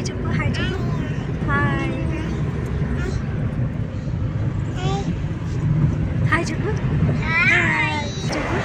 చెప్పు హాయ్ చెప్పు hi hi చెప్పు హాయ్ చెప్పు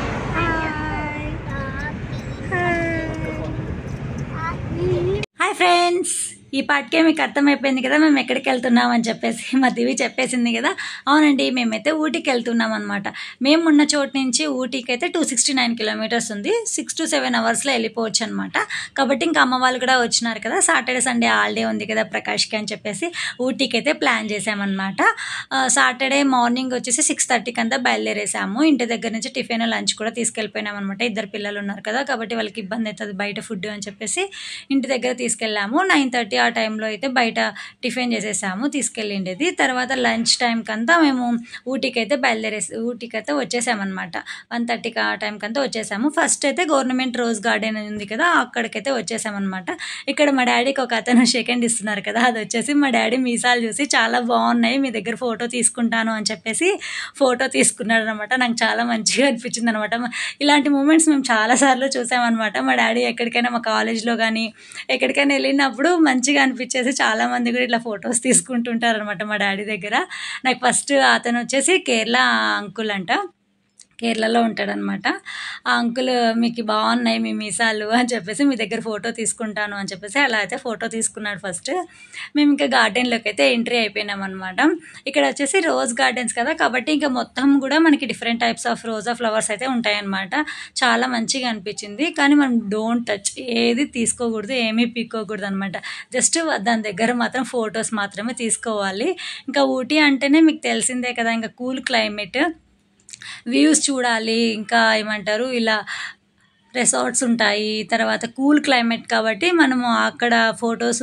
హాయ్ ఫ్రెండ్స్ ఈ పాటికే మీకు అర్థమైపోయింది కదా మేము ఎక్కడికి వెళ్తున్నామని చెప్పేసి మా దివి చెప్పేసింది కదా. అవునండి, మేమైతే ఊటీకి వెళ్తున్నాం అనమాట. మేము ఉన్న చోటు నుంచి ఊటీకి అయితే 269 కిలోమీటర్స్ ఉంది. 6 to 7 అవర్స్లో వెళ్ళిపోవచ్చు అనమాట. కాబట్టి ఇంకా అమ్మ వాళ్ళు కూడా వచ్చినారు కదా, సాటర్డే సండే హాలిడే ఉంది కదా ప్రకాష్కి అని చెప్పేసి ఊటీకి అయితే ప్లాన్ చేసామన్నమాట. సాటర్డే మార్నింగ్ వచ్చేసి 6:30కి అంతా బయలుదేరేసాము. ఇంటి దగ్గర నుంచి టిఫిన్ లంచ్ కూడా తీసుకెళ్ళిపోయినాం అనమాట. 2 పిల్లలు ఉన్నారు కదా, కాబట్టి వాళ్ళకి ఇబ్బంది అవుతుంది బయట ఫుడ్ అని చెప్పేసి ఇంటి దగ్గర తీసుకెళ్ళాము. 9:30 ఆ టైంలో అయితే బయట టిఫిన్ చేసేసాము తీసుకెళ్ళిండేది. తర్వాత లంచ్ టైంకి అంతా మేము ఊటీకి అయితే ఊటీకి అయితే వచ్చేసామన్నమాట. 1:30కి ఆ టైంకి అంతా వచ్చేసాము. ఫస్ట్ అయితే గవర్నమెంట్ రోజ్ గార్డెన్ ఉంది కదా, అక్కడికైతే వచ్చేసామన్నమాట. ఇక్కడ మా డాడీకి ఒక అతను సెకండ్ ఇస్తున్నారు కదా, అది వచ్చేసి మా డాడీ మీసాలు చూసి చాలా బాగున్నాయి, మీ దగ్గర ఫోటో తీసుకుంటాను అని చెప్పేసి ఫోటో తీసుకున్నాడు అనమాట. నాకు చాలా మంచిగా అనిపించింది అనమాట. ఇలాంటి మూమెంట్స్ మేము చాలాసార్లు చూసామన్నమాట. మా డాడీ ఎక్కడికైనా మా కాలేజ్లో కానీ ఎక్కడికైనా వెళ్ళినప్పుడు మంచిగా అనిపించేసి చాలామంది కూడా ఇట్లా ఫొటోస్ తీసుకుంటుంటారు అనమాట మా డాడీ దగ్గర. నాకు ఫస్ట్ అతను వచ్చేసి కేరళ అంకుల్ అంట, కేరళలో ఉంటాడనమాట. ఆ అంకుల్ మీకు బాగున్నాయి మీ మీసాలు అని చెప్పేసి మీ దగ్గర ఫోటో తీసుకుంటాను అని చెప్పేసి అలా అయితే ఫోటో తీసుకున్నాడు ఫస్ట్. మేము ఇంకా గార్డెన్లోకి అయితే ఎంట్రీ అయిపోయినాం అనమాట. ఇక్కడ వచ్చేసి రోజ్ గార్డెన్స్ కదా, కాబట్టి ఇంకా మొత్తం కూడా మనకి డిఫరెంట్ టైప్స్ ఆఫ్ రోజా ఫ్లవర్స్ అయితే ఉంటాయన్నమాట. చాలా మంచిగా అనిపించింది. కానీ మనం డోంట్ టచ్, ఏది తీసుకోకూడదు, ఏమీ పీక్కోకూడదు అనమాట. జస్ట్ దాని దగ్గర మాత్రం ఫొటోస్ మాత్రమే తీసుకోవాలి. ఇంకా ఊటీ అంటేనే మీకు తెలిసిందే కదా, ఇంకా కూల్ క్లైమేట్, వ్యూస్ చూడాలి, ఇంకా ఏమంటారు ఇలా రిసార్ట్స్ ఉంటాయి, తర్వాత కూల్ క్లైమేట్ కాబట్టి మనము అక్కడ ఫొటోస్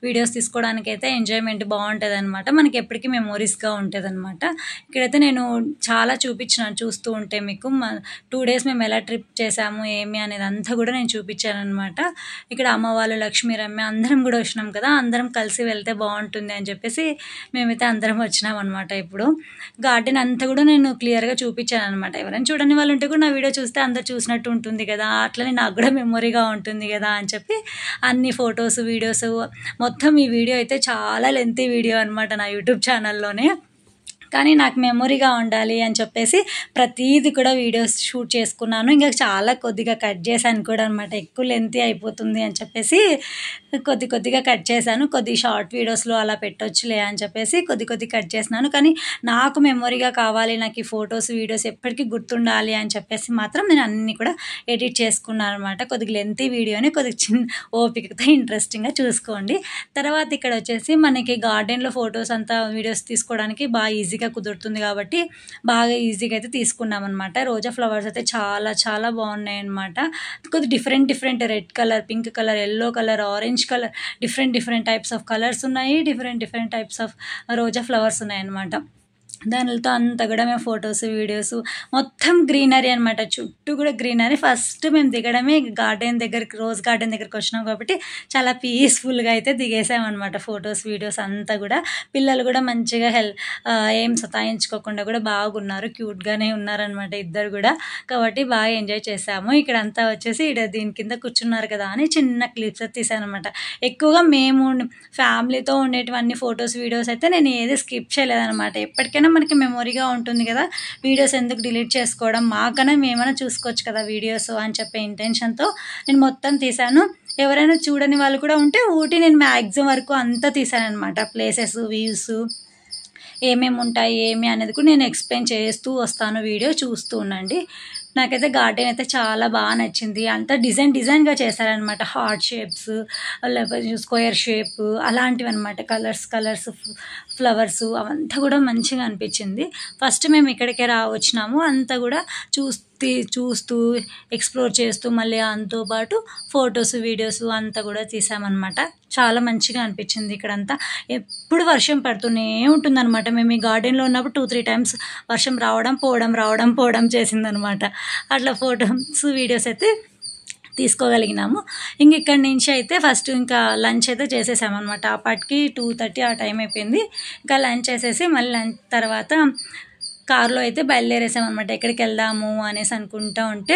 వీడియోస్ తీసుకోవడానికి అయితే ఎంజాయ్మెంట్ బాగుంటుంది అనమాట. మనకి ఎప్పటికీ మెమోరీస్గా ఉంటుంది అనమాట. ఇక్కడైతే నేను చాలా చూపించినాను, చూస్తూ ఉంటే మీకు 2 days మేము ఎలా ట్రిప్ చేసాము ఏమి అనేది అంతా కూడా నేను చూపించాను అనమాట. ఇక్కడ అమ్మ వాళ్ళు లక్ష్మీ రమ్య అందరం కూడా వచ్చినాం కదా, అందరం కలిసి వెళ్తే బాగుంటుంది అని చెప్పేసి మేమైతే అందరం వచ్చినాం అనమాట. ఇప్పుడు గార్డెన్ అంతా కూడా నేను క్లియర్గా చూపించాను అనమాట. ఎవరైనా చూడని వాళ్ళు ఉంటే కూడా నా వీడియో చూస్తే అందరు చూసినట్టు ఉంటుంది కదా, అట్లనే నాకు కూడా మెమొరీగా ఉంటుంది కదా అని చెప్పి అన్ని ఫొటోస్ వీడియోస్ మొత్తం ఈ వీడియో అయితే చాలా లెంతీ వీడియో అనమాట నా యూట్యూబ్ ఛానల్లోనే. కానీ నాకు మెమొరీగా ఉండాలి అని చెప్పేసి ప్రతీది కూడా వీడియోస్ షూట్ చేసుకున్నాను. ఇంకా చాలా కొద్దిగా కట్ చేశాను కూడా అనమాట, ఎక్కువ లెంతీ అయిపోతుంది అని చెప్పేసి కొద్దిగా కట్ చేశాను. కొద్ది షార్ట్ వీడియోస్లో అలా పెట్టొచ్చులే అని చెప్పేసి కొద్ది కట్ చేసినాను. కానీ నాకు మెమొరీగా కావాలి, నాకు ఈ ఫొటోస్ వీడియోస్ ఎప్పటికీ గుర్తుండాలి అని చెప్పేసి మాత్రం నేను అన్నీ కూడా ఎడిట్ చేసుకున్నాను అనమాట. కొద్దిగా లెంతీ వీడియోని కొద్దిగా చిన్న ఓపికతో ఇంట్రెస్టింగ్గా చూసుకోండి. తర్వాత ఇక్కడ వచ్చేసి మనకి గార్డెన్లో ఫొటోస్ అంతా వీడియోస్ తీసుకోవడానికి బాగా ఈజీగా కుదురుతుంది కాబట్టి బాగా ఈజీగా అయితే తీసుకున్నాం అనమాట. రోజా ఫ్లవర్స్ అయితే చాలా బాగున్నాయి అనమాట. కొద్ది different red colour, pink colour, yellow colour, orange colour, different types of colours ఉన్నాయి, డిఫరెంట్ టైప్స్ ఆఫ్ రోజా ఫ్లవర్స్ ఉన్నాయి అనమాట. దానితో అంతా కూడా మేము ఫొటోస్ వీడియోస్ మొత్తం గ్రీనరీ అనమాట, చుట్టూ కూడా గ్రీనరీ. ఫస్ట్ మేము దిగడమే గార్డెన్ దగ్గరికి, రోజ్ గార్డెన్ దగ్గరికి వచ్చినాం కాబట్టి చాలా పీస్ఫుల్గా అయితే దిగేసామన్నమాట. ఫొటోస్ వీడియోస్ అంతా కూడా పిల్లలు కూడా మంచిగా ఏం సతాయించుకోకుండా కూడా బాగున్నారు, క్యూట్గానే ఉన్నారనమాట ఇద్దరు కూడా. కాబట్టి బాగా ఎంజాయ్ చేసాము. ఇక్కడ అంతా వచ్చేసి దీని కింద కూర్చున్నారు కదా అని చిన్న క్లిప్స్ అయితే తీసాను అనమాట. ఎక్కువగా మేము ఫ్యామిలీతో ఉండేటివన్నీ ఫొటోస్ వీడియోస్ అయితే నేను ఏది స్కిప్ చేయలేదనమాట. ఎప్పటికైనా మనకి మెమొరీగా ఉంటుంది కదా, వీడియోస్ ఎందుకు డిలీట్ చేసుకోవడం, మాకన్నా మేమైనా చూసుకోవచ్చు కదా వీడియోస్ అని చెప్పే ఇంటెన్షన్తో నేను మొత్తం తీశాను. ఎవరైనా చూడని వాళ్ళు కూడా ఉంటే ఊటీ నేను మ్యాక్సిమం వరకు అంతా తీసాను అనమాట. ప్లేసెస్, వ్యూస్ ఏమేమి ఉంటాయి ఏమి అనేది కూడా నేను ఎక్స్ప్లెయిన్ చేస్తూ వస్తాను, వీడియో చూస్తూ ఉండండి. నాకైతే గార్డెన్ అయితే చాలా బాగా నచ్చింది. అంతా డిజైన్గా చేశారనమాట. హార్ట్ షేప్స్, లేకపోతే స్క్వేర్ షేప్ అలాంటివి అనమాట. కలర్స్ ఫ్లవర్స్ అవంతా కూడా మంచిగా అనిపించింది. ఫస్ట్ మేము ఇక్కడికే వచ్చినాము, అంతా కూడా చూస్తూ ఎక్స్ప్లోర్ చేస్తూ మళ్ళీ అంతో పాటు ఫొటోస్ వీడియోస్ అంతా కూడా తీసామన్నమాట. చాలా మంచిగా అనిపించింది. ఇక్కడంతా ఎప్పుడు వర్షం పడుతూనే ఉంటుందన్నమాట. మేము ఈ గార్డెన్లో ఉన్నప్పుడు 2-3 times వర్షం రావడం పోవడం చేసిందనమాట. అట్లా ఫొటోస్ వీడియోస్ అయితే తీసుకోగలిగినాము. ఇంక ఇక్కడి నుంచి అయితే ఫస్ట్ ఇంకా లంచ్ అయితే చేసేసామన్నమాట. అప్పటికి 2:30 ఆ టైం అయిపోయింది. ఇంకా లంచ్ చేసేసి మళ్ళీ లంచ్ తర్వాత కార్లో అయితే బయలుదేరేసామన్నమాట. ఎక్కడికి వెళ్దాము అనేసి అనుకుంటూ ఉంటే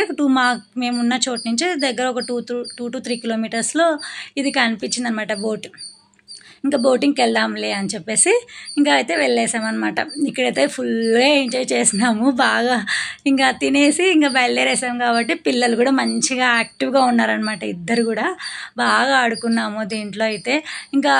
మేమున్న చోటు నుంచి దగ్గర ఒక 2 to 3 kilometers ఇది కనిపించింది అనమాట బోట్. ఇంకా బోటింగ్కి వెళ్దాంలే అని చెప్పేసి ఇంకా అయితే వెళ్ళేసామన్నమాట. ఇక్కడైతే ఫుల్గా ఎంజాయ్ చేసినాము బాగా. ఇంకా తినేసి ఇంకా బయలుదేరేసాం కాబట్టి పిల్లలు కూడా మంచిగా యాక్టివ్గా ఉన్నారనమాట. ఇద్దరు కూడా బాగా ఆడుకున్నాము దీంట్లో అయితే. ఇంకా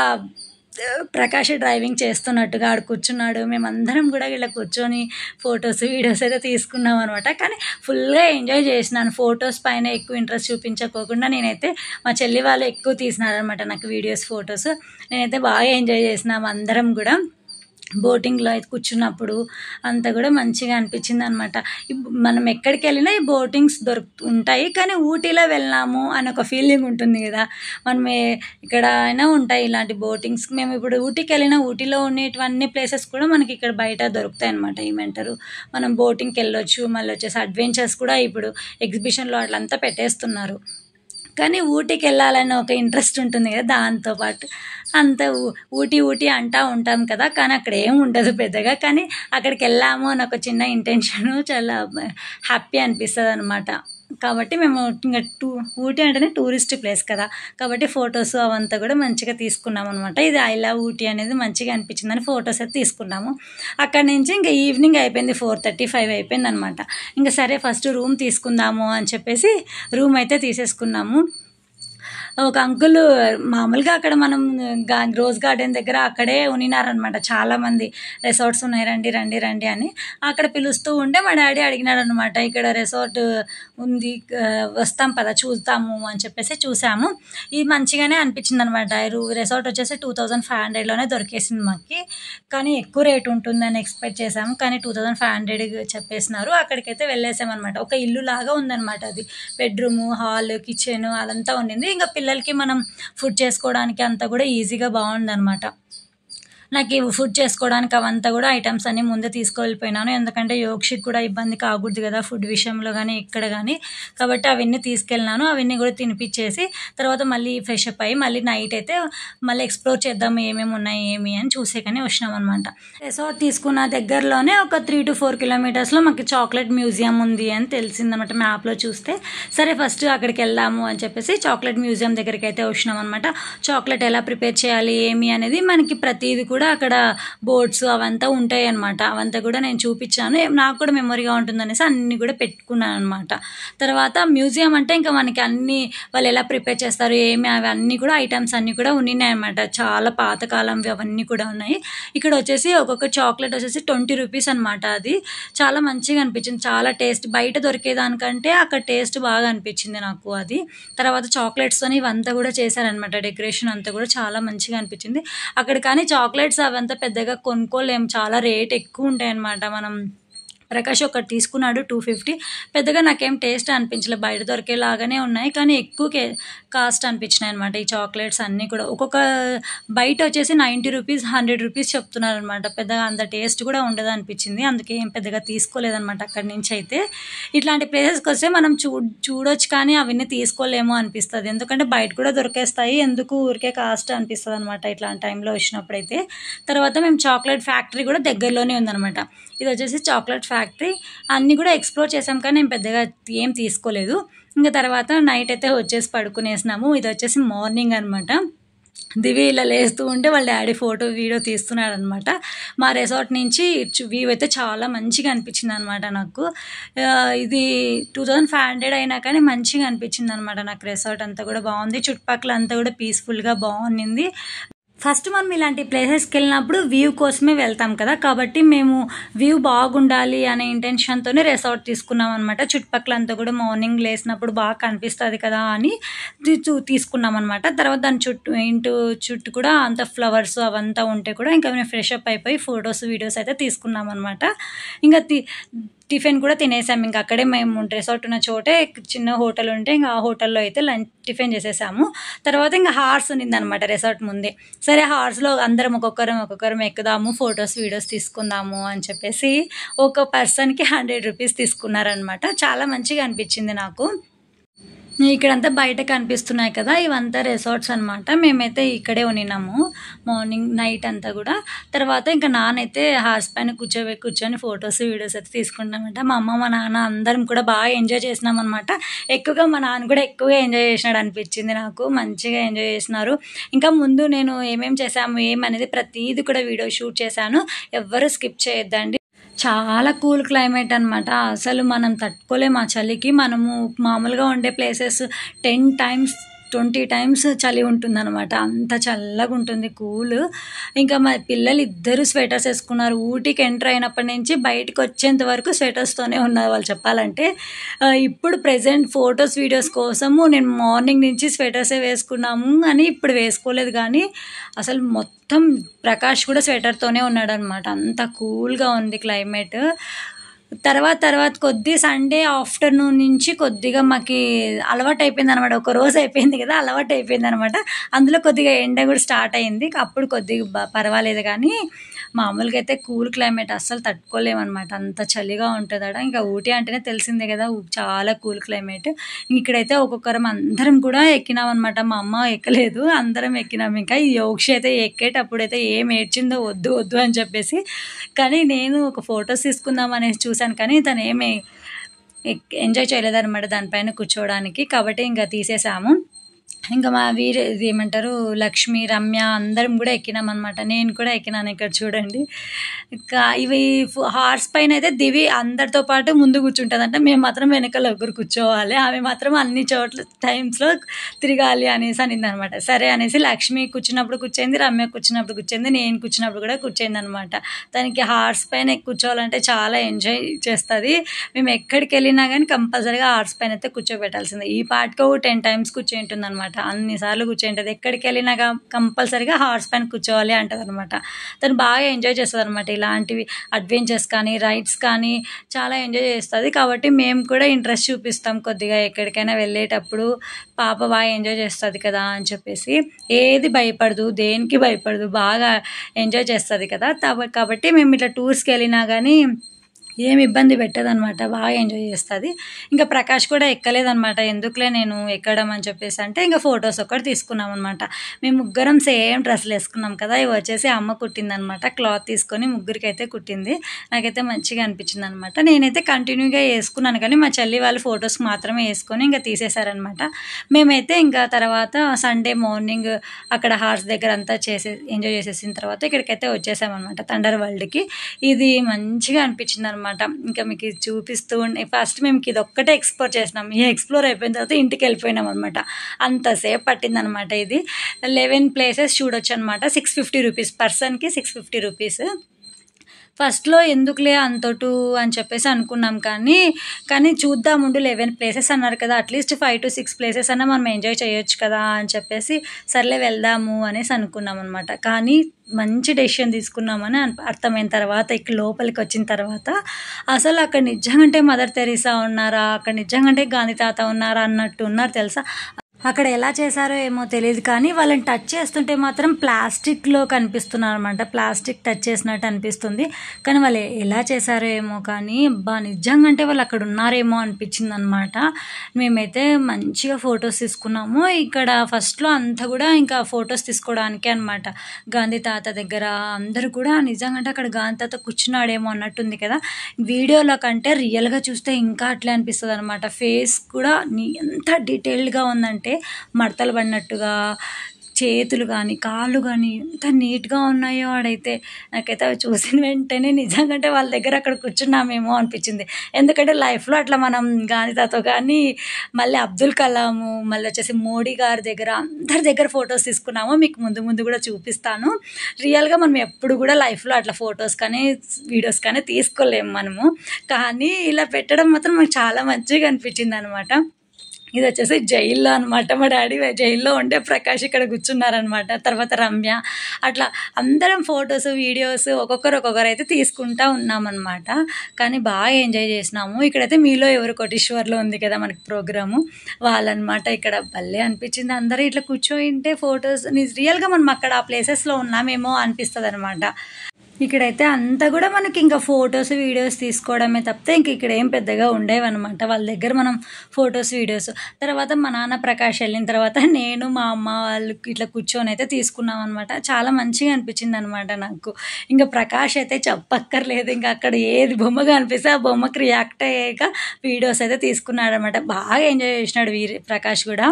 ప్రకాష్ డ్రైవింగ్ చేస్తున్నట్టుగా ఆడు కూర్చున్నాడు. మేమందరం కూడా ఇలా కూర్చొని ఫొటోస్ వీడియోస్ అయితే తీసుకున్నాం అనమాట. కానీ ఫుల్గా ఎంజాయ్ చేసినాను. ఫొటోస్ పైన ఎక్కువ ఇంట్రెస్ట్ చూపించకోకుండా నేనైతే మా చెల్లి వాళ్ళు ఎక్కువ తీసినారనమాట నాకు వీడియోస్ ఫొటోస్. నేనైతే బాగా ఎంజాయ్ చేసినాము అందరం కూడా. బోటింగ్లో అయితే కూర్చున్నప్పుడు అంతా కూడా మంచిగా అనిపించింది అనమాట. మనం ఎక్కడికి వెళ్ళినా ఈ బోటింగ్స్ ఉంటాయి, కానీ ఊటీలో వెళ్ళినాము అని ఒక ఫీలింగ్ ఉంటుంది కదా. మనం ఇక్కడ అయినా ఉంటాయి ఇలాంటి బోటింగ్స్. మేము ఇప్పుడు ఊటీకి వెళ్ళినా ఊటీలో ఉండేటివన్నీ ప్లేసెస్ కూడా మనకి ఇక్కడ బయట దొరుకుతాయి అనమాట. ఏమంటారు, మనం బోటింగ్కి వెళ్ళొచ్చు. మళ్ళీ వచ్చేసి అడ్వెంచర్స్ కూడా ఇప్పుడు ఎగ్జిబిషన్లో అట్లంతా పెట్టేస్తున్నారు. కానీ ఊటీకి వెళ్ళాలని ఒక ఇంట్రెస్ట్ ఉంటుంది కదా, దాంతోపాటు అంత ఊటీ అంటూ ఉంటాం కదా, కానీ అక్కడ ఏం ఉండదు పెద్దగా. కానీ అక్కడికి వెళ్ళాము అని ఒక చిన్న ఇంటెన్షను చాలా హ్యాపీ అనిపిస్తుంది అనమాట. కాబట్టి మేము ఇంకా ఊటీ అంటేనే టూరిస్ట్ ప్లేస్ కదా, కాబట్టి ఫొటోస్ అవంతా కూడా మంచిగా తీసుకున్నాము అనమాట. ఇది ఐ లవ్ ఊటీ అనేది మంచిగా అనిపించిందని ఫొటోస్ అయితే తీసుకున్నాము. అక్కడి నుంచి ఇంకా ఈవినింగ్ అయిపోయింది, 4:35 అయిపోయింది అనమాట. ఇంకా సరే ఫస్ట్ రూమ్ తీసుకుందాము అని చెప్పేసి రూమ్ అయితే తీసేసుకున్నాము. ఒక అంకుల్ మామూలుగా అక్కడ మనం రోజ్ గార్డెన్ దగ్గర అక్కడే ఉనినారనమాట. చాలామంది రిసార్ట్స్ ఉన్నాయి, రండి రండి రండి అని అక్కడ పిలుస్తూ ఉంటే మా డాడీ అడిగినాడు అనమాట. ఇక్కడ రిసార్ట్ ఉంది, వస్తాం పదా చూద్దాము అని చెప్పేసి చూసాము. ఇది మంచిగానే అనిపించింది అనమాట. రిసార్ట్ వచ్చేసి 2500లోనే దొరికేసింది మాకు. కానీ ఎక్కువ రేట్ ఉంటుందని ఎక్స్పెక్ట్ చేసాము, కానీ 2500 చెప్పేసినారు. అక్కడికైతే వెళ్ళేసామన్నమాట. ఒక ఇల్లు లాగా ఉందన్నమాట. అది బెడ్రూము, హాల్, కిచెన్ అదంతా ఉండింది. ఇంకా పిల్లలకి మనం ఫుడ్ చేసుకోవడానికి అంతా కూడా ఈజీగా బాగుందన్నమాట. నాకు ఫుడ్ చేసుకోవడానికి అవంతా కూడా ఐటమ్స్ అన్నీ ముందే తీసుకెళ్ళిపోయినాను. ఎందుకంటే యోక్షిత్ కూడా ఇబ్బంది కాకూడదు కదా ఫుడ్ విషయంలో కానీ ఇక్కడ కానీ. కాబట్టి అవన్నీ తీసుకెళ్ళినాను. అవన్నీ కూడా తినిపించేసి తర్వాత మళ్ళీ ఫ్రెష్ అప్ అయ్యి మళ్ళీ నైట్ అయితే మళ్ళీ ఎక్స్ప్లోర్ చేద్దాము ఏమేమి ఉన్నాయి ఏమి అని చూసేకని వచ్చినాం అనమాట. రిసార్ట్ తీసుకున్న దగ్గరలోనే ఒక 3 to 4 kilometers మాకు చాక్లెట్ మ్యూజియం ఉంది అని తెలిసిందనమాట మ్యాప్లో చూస్తే. సరే ఫస్ట్ అక్కడికి వెళ్దాము అని చెప్పేసి చాక్లెట్ మ్యూజియం దగ్గరికి అయితే వచ్చినాం అనమాట. చాక్లెట్ ఎలా ప్రిపేర్ చేయాలి ఏమి అనేది మనకి ప్రతిదీ కూడా అక్కడ బోర్డ్స్ అవంతా ఉంటాయి అనమాట. అవంతా కూడా నేను చూపించాను, నాకు కూడా మెమొరీగా ఉంటుందనేసి అన్నీ కూడా పెట్టుకున్నాను అనమాట. తర్వాత మ్యూజియం అంటే ఇంకా మనకి అన్నీ వాళ్ళు ఎలా ప్రిపేర్ చేస్తారు ఏమి అవన్నీ కూడా ఐటమ్స్ అన్నీ కూడా ఉన్నాయి అనమాట. చాలా పాతకాలంవి అవన్నీ కూడా ఉన్నాయి. ఇక్కడ వచ్చేసి ఒక్కొక్క చాక్లెట్ వచ్చేసి 20 రూపీస్ అనమాట. అది చాలా మంచిగా అనిపించింది, చాలా టేస్ట్. బయట దొరికేదానికంటే అక్కడ టేస్ట్ బాగా అనిపించింది నాకు అది. తర్వాత చాక్లెట్స్తో ఇవంతా కూడా చేశారనమాట. డెకరేషన్ అంతా కూడా చాలా మంచిగా అనిపించింది అక్కడ. కానీ చాక్లెట్స్ అవంతా పెద్దగా కొనుక్కోలేము, చాలా రేట్ ఎక్కువ ఉంటాయి అన్నమాట. మనం ప్రకాష్ ఒకటి తీసుకున్నాడు 250. పెద్దగా నాకేం టేస్ట్ అనిపించలేదు, బయట దొరికేలాగానే ఉన్నాయి కానీ ఎక్కువ కాస్ట్ అనిపించినాయి అనమాట ఈ చాక్లెట్స్ అన్నీ కూడా. ఒక్కొక్క బయట వచ్చేసి 90 రూపీస్ 100 రూపీస్ చెప్తున్నారు అనమాట. పెద్దగా అంత టేస్ట్ కూడా ఉండదు అనిపించింది, అందుకే ఏం పెద్దగా తీసుకోలేదనమాట అక్కడి నుంచి అయితే. ఇట్లాంటి ప్లేసెస్కి వస్తే మనం చూడొచ్చు కానీ అవన్నీ తీసుకోలేమో అనిపిస్తుంది, ఎందుకంటే బయట కూడా దొరికేస్తాయి, ఎందుకు ఊరికే కాస్ట్ అనిపిస్తుంది అనమాట ఇట్లాంటి టైంలో వచ్చినప్పుడైతే. తర్వాత మేము చాక్లెట్ ఫ్యాక్టరీ కూడా దగ్గరలోనే ఉందనమాట. ఇది వచ్చేసి చాక్లెట్ ఫ్యాక్టరీ. అన్నీ కూడా ఎక్స్ప్లోర్ చేసాం కానీ నేను పెద్దగా ఏం తీసుకోలేదు. ఇంకా తర్వాత నైట్ అయితే వచ్చేసి పడుకునేసినాము. ఇది వచ్చేసి మార్నింగ్ అనమాట. దివి ఇలా లేస్తూ ఉంటే వాళ్ళ డాడీ ఫోటో వీడియో తీస్తున్నాడు అనమాట. మా రిసార్ట్ నుంచి వ్యూ అయితే చాలా మంచిగా అనిపించింది అనమాట నాకు. ఇది 2500 అయినా కానీ మంచిగా అనిపించింది అనమాట నాకు. రిసార్ట్ అంతా కూడా బాగుంది, చుట్టుపక్కల అంతా కూడా పీస్ఫుల్గా బాగుంది. ఫస్ట్ మనం ఇలాంటి ప్లేసెస్కి వెళ్ళినప్పుడు వ్యూ కోసమే వెళ్తాం కదా, కాబట్టి మేము వ్యూ బాగుండాలి అనే ఇంటెన్షన్తోనే రిసార్ట్ తీసుకున్నాం అనమాట. చుట్టుపక్కల అంతా కూడా మార్నింగ్ లేసినప్పుడు బాగా కనిపిస్తుంది కదా అని తీసుకున్నాం అనమాట. తర్వాత దాని చుట్టూ కూడా అంత ఫ్లవర్స్ అవంతా ఉంటే కూడా ఇంకా మేము ఫ్రెష్ అప్ అయిపోయి ఫొటోస్ వీడియోస్ అయితే తీసుకున్నాం అనమాట. ఇంకా టిఫిన్ కూడా తినేసాము. ఇంకా అక్కడే మేము రిసార్ట్ ఉన్న చోటే చిన్న హోటల్ ఉంటే ఇంకా ఆ హోటల్లో అయితే టిఫిన్ చేసేసాము. తర్వాత ఇంకా హార్స్ ఉన్నిందనమాట రిసార్ట్ ముందే. సరే హార్స్లో అందరం ఒక్కొక్కరం ఎక్కుదాము, ఫొటోస్ వీడియోస్ తీసుకుందాము అని చెప్పేసి ఒక పర్సన్కి 100 రూపీస్ తీసుకున్నారనమాట. చాలా మంచిగా అనిపించింది నాకు. ఇక్కడంతా బయట కనిపిస్తున్నాయి కదా, ఇవంతా రిసార్ట్స్ అనమాట. మేమైతే ఇక్కడే ఉన్నాము మార్నింగ్ నైట్ అంతా కూడా. తర్వాత ఇంకా నాన్నైతే హార్స్ పైన కూర్చొని ఫొటోస్ వీడియోస్ అయితే తీసుకుంటామంట. మా అమ్మ మా నాన్న అందరం కూడా బాగా ఎంజాయ్ చేసినాం అనమాట. ఎక్కువగా మా నాన్న కూడా ఎక్కువగా ఎంజాయ్ చేసినాడు అనిపించింది నాకు. మంచిగా ఎంజాయ్ చేసినారు. ఇంకా ముందు నేను ఏమేమి చేసాము ఏమనేది ప్రతిదీ కూడా వీడియో షూట్ చేశాను. ఎవ్వరూ స్కిప్ చేయొద్దండి. చాలా కూల్ క్లైమేట్ అనమాట. అసలు మనం తట్టుకోలేము ఆ చలికి. మనము మామూలుగా ఉండే ప్లేసెస్ 10 times 20 times చలి ఉంటుందన్నమాట. అంత చల్లగా ఉంటుంది, కూల్. ఇంకా మా పిల్లలు ఇద్దరు స్వెటర్స్ వేసుకున్నారు. ఊటీకి ఎంటర్ అయినప్పటి నుంచి బయటకు వచ్చేంత వరకు స్వెటర్స్తోనే ఉన్నారు వాళ్ళు చెప్పాలంటే. ఇప్పుడు ప్రజెంట్ ఫొటోస్ వీడియోస్ కోసము నేను మార్నింగ్ నుంచి స్వెటర్సే వేసుకున్నాము అని ఇప్పుడు వేసుకోలేదు. కానీ అసలు మొత్తం ప్రకాష్ కూడా స్వెటర్తోనే ఉన్నాడు అనమాట. అంత కూల్గా ఉంది క్లైమేట్. తర్వాత కొద్ది సండే ఆఫ్టర్నూన్ నుంచి కొద్దిగా మాకు అలవాటు అయిపోయింది అనమాట. ఒక రోజు అయిపోయింది కదా, అలవాటు అయిపోయింది అనమాట. అందులో కొద్దిగా ఎండ కూడా స్టార్ట్ అయింది. అప్పుడు కొద్దిగా పర్వాలేదు. కానీ మామూలుగా అయితే కూల్ క్లైమేట్ అస్సలు తట్టుకోలేమన్నమాట. అంత చలిగా ఉంటుంది అక్కడ. ఇంకా ఊటీ అంటేనే తెలిసిందే కదా, చాలా కూల్ క్లైమేట్. ఇక్కడైతే ఒక్కొక్కరం అందరం కూడా ఎక్కినాం అనమాట. మా అమ్మ ఎక్కలేదు, అందరం ఎక్కినాం. ఇంకా ఈ యోక్షి అయితే ఎక్కేటప్పుడైతే ఏం ఏడ్చిందో వద్దు వద్దు అని చెప్పేసి. కానీ నేను ఒక ఫొటోస్ తీసుకుందాం అనేసి చూశాను, కానీ తను ఏమి ఎంజాయ్ చేయలేదన్నమాట దానిపైన కూర్చోవడానికి. కాబట్టి ఇంకా తీసేసాము. ఇంకా మా ఇది ఏమంటారు, లక్ష్మి రమ్య అందరం కూడా ఎక్కినాం అనమాట. నేను కూడా ఎక్కినాను. ఇక్కడ చూడండి, ఇంకా ఇవి హార్స్ పైన అయితే దివి అందరితో పాటు ముందు కూర్చుంటుందంట. మేము మాత్రం వెనకాల ఒకరు కూర్చోవాలి. ఆమె మాత్రం అన్ని చోట్ల టైమ్స్లో తిరగాలి అనేసి అనింది అనమాట. సరే అనేసి లక్ష్మి కూర్చున్నప్పుడు కూర్చోయింది, రమ్య కూర్చున్నప్పుడు కూర్చోయింది, నేను కూర్చున్నప్పుడు కూడా కూర్చోయింది అనమాట. తనకి హార్స్ పైన కూర్చోవాలంటే చాలా ఎంజాయ్ చేస్తుంది. మేము ఎక్కడికి వెళ్ళినా కానీ కంపల్సరీగా హార్స్ పైన అయితే కూర్చోబెట్టాల్సిందే. ఈ పాటికి 10 times కూర్చోంటుంది అనమాట. అన్నిసార్లు కూర్చుంటుంది. ఎక్కడికి వెళ్ళినా కంపల్సరీగా హార్స్ పైన కూర్చోవాలి అంటది అనమాట. తను బాగా ఎంజాయ్ చేస్తుంది అనమాట. ఇలాంటివి అడ్వెంచర్స్ కానీ రైడ్స్ కానీ చాలా ఎంజాయ్ చేస్తుంది. కాబట్టి మేము కూడా ఇంట్రెస్ట్ చూపిస్తాం కొద్దిగా ఎక్కడికైనా వెళ్ళేటప్పుడు. పాప బాగా ఎంజాయ్ చేస్తుంది కదా అని చెప్పేసి. ఏది భయపడదు, దేనికి భయపడదు, బాగా ఎంజాయ్ చేస్తుంది కదా. కాబట్టి మేము ఇట్లా టూర్స్కి వెళ్ళినా కానీ ఏమి ఇబ్బంది పెట్టదనమాట. బాగా ఎంజాయ్ చేస్తుంది. ఇంకా ప్రకాష్ కూడా ఎక్కలేదనమాట. ఎందుకులే నేను ఎక్కడం అని చెప్పేసి అంటే ఇంకా ఫొటోస్ ఒకటి తీసుకున్నాం అనమాట. మేము ముగ్గురం సేమ్ డ్రెస్సులు వేసుకున్నాం కదా. ఇవి వచ్చేసి అమ్మ కుట్టిందనమాట. క్లాత్ తీసుకొని ముగ్గురికి అయితే కుట్టింది. నాకైతే మంచిగా అనిపించింది అనమాట. నేనైతే కంటిన్యూగా వేసుకున్నాను, కానీ మా చెల్లి వాళ్ళు ఫొటోస్కి మాత్రమే వేసుకొని ఇంకా తీసేశారనమాట. మేమైతే ఇంకా తర్వాత సండే మార్నింగ్ అక్కడ హార్స్ దగ్గర అంతా ఎంజాయ్ చేసేసిన తర్వాత ఇక్కడికైతే వచ్చేసామన్నమాట, థండర్ వరల్డ్కి. ఇది మంచిగా అనిపించింది అనమాట. ఇంకా మీకు చూపిస్తూ ఫస్ట్ మేము ఇది ఒక్కటే ఎక్స్ప్లోర్ చేసినాం. ఈ ఎక్స్ప్లోర్ అయిపోయిన తర్వాత ఇంటికి వెళ్ళిపోయినాం అనమాట. అంతసేపు పట్టిందనమాట. ఇది 11 places చూడొచ్చు అనమాట. 650 rupees పర్సన్కి, 650 rupees. ఫస్ట్లో ఎందుకులే అంతటు అని చెప్పేసి అనుకున్నాం. కానీ చూద్దాముండు 11 places అన్నారు కదా, అట్లీస్ట్ 5 to 6 places అన్నా మనం ఎంజాయ్ చేయొచ్చు కదా అని చెప్పేసి సర్లే వెళ్దాము అనేసి అనుకున్నాం అనమాట. కానీ మంచి డెసిషన్ తీసుకున్నామని అర్థమైన తర్వాత ఇక్కడ లోపలికి వచ్చిన తర్వాత అసలు అక్కడ నిజంగా మదర్ తెరీసా ఉన్నారా, అక్కడ నిజంగా గాంధీ తాత ఉన్నారా అన్నట్టు ఉన్నారు తెలుసా. అక్కడ ఎలా చేశారో ఏమో తెలియదు, కానీ వాళ్ళని టచ్ చేస్తుంటే మాత్రం ప్లాస్టిక్లో కనిపిస్తున్నారు అనమాట. ప్లాస్టిక్ టచ్ చేసినట్టు అనిపిస్తుంది. కానీ వాళ్ళు ఎలా చేశారో ఏమో, కానీ నిజంగా వాళ్ళు అక్కడ ఉన్నారేమో అనిపించింది అనమాట. మేమైతే మంచిగా ఫొటోస్ తీసుకున్నాము. ఇక్కడ ఫస్ట్లో అంతా కూడా ఇంకా ఫొటోస్ తీసుకోవడానికే అనమాట. గాంధీ తాత దగ్గర అందరూ కూడా నిజంగా అక్కడ గాంధీ తాత కూర్చున్నాడేమో అన్నట్టుంది కదా. వీడియోలో కంటే రియల్గా చూస్తే ఇంకా అట్లే అనిపిస్తుంది అనమాట. ఫేస్ కూడా ఎంత డీటెయిల్డ్గా ఉందంటే మడతలు పడినట్టుగా, చేతులు కానీ కాళ్ళు కానీ ఎంత నీట్గా ఉన్నాయో ఆడైతే. నాకైతే అవి చూసిన వెంటనే నిజంగా వాళ్ళ దగ్గర అక్కడ కూర్చున్నామేమో అనిపించింది. ఎందుకంటే లైఫ్లో అట్లా మనం గాంధీ తాత కానీ, మళ్ళీ అబ్దుల్ కలాము, మళ్ళీ వచ్చేసి మోడీ గారి దగ్గర అందరి దగ్గర ఫొటోస్ తీసుకున్నాము. మీకు ముందు కూడా చూపిస్తాను. రియల్గా మనం ఎప్పుడు కూడా లైఫ్లో అట్లా ఫొటోస్ కానీ వీడియోస్ కానీ తీసుకోలేము మనము. కానీ ఇలా పెట్టడం మాత్రం నాకు చాలా మంచిగా అనిపించింది అనమాట. ఇది వచ్చేసి జైల్లో అనమాట. మా డాడీ జైల్లో ఉండే ప్రకాష్ ఇక్కడ కూర్చున్నారనమాట. తర్వాత రమ్య, అట్లా అందరం ఫొటోస్ వీడియోస్ ఒక్కొక్కరు అయితే తీసుకుంటా ఉన్నామన్నమాట. కానీ బాగా ఎంజాయ్ చేసినాము. ఇక్కడైతే మీలో ఎవరు కోటీశ్వర్లో ఉంది కదా మనకి ప్రోగ్రాము, వాళ్ళనమాట. ఇక్కడ భలే అనిపించింది. అందరూ ఇట్లా కూర్చోయింటే ఫొటోస్ రియల్గా మనం అక్కడ ఆ ప్లేసెస్లో ఉన్నామేమో అనిపిస్తుంది అనమాట. ఇక్కడైతే అంతా కూడా మనకి ఇంకా ఫొటోస్ వీడియోస్ తీసుకోవడమే తప్పితే ఇంక ఇక్కడ ఏం పెద్దగా ఉండేవన్నమాట. వాళ్ళ దగ్గర మనం ఫొటోస్ వీడియోస్ తర్వాత మా నాన్న ప్రకాష్ వెళ్ళిన తర్వాత నేను మా అమ్మ వాళ్ళు ఇట్లా కూర్చొని అయితే తీసుకున్నాం అనమాట. చాలా మంచిగా అనిపించింది అనమాట నాకు. ఇంకా ప్రకాష్ అయితే చెప్పక్కర్లేదు, ఇంకా అక్కడ ఏది బొమ్మ కనిపిస్తే ఆ బొమ్మకి రియాక్ట్ అయ్యాక వీడియోస్ అయితే తీసుకున్నాడు అనమాట. బాగా ఎంజాయ్ చేసినాడు ప్రకాష్ కూడా.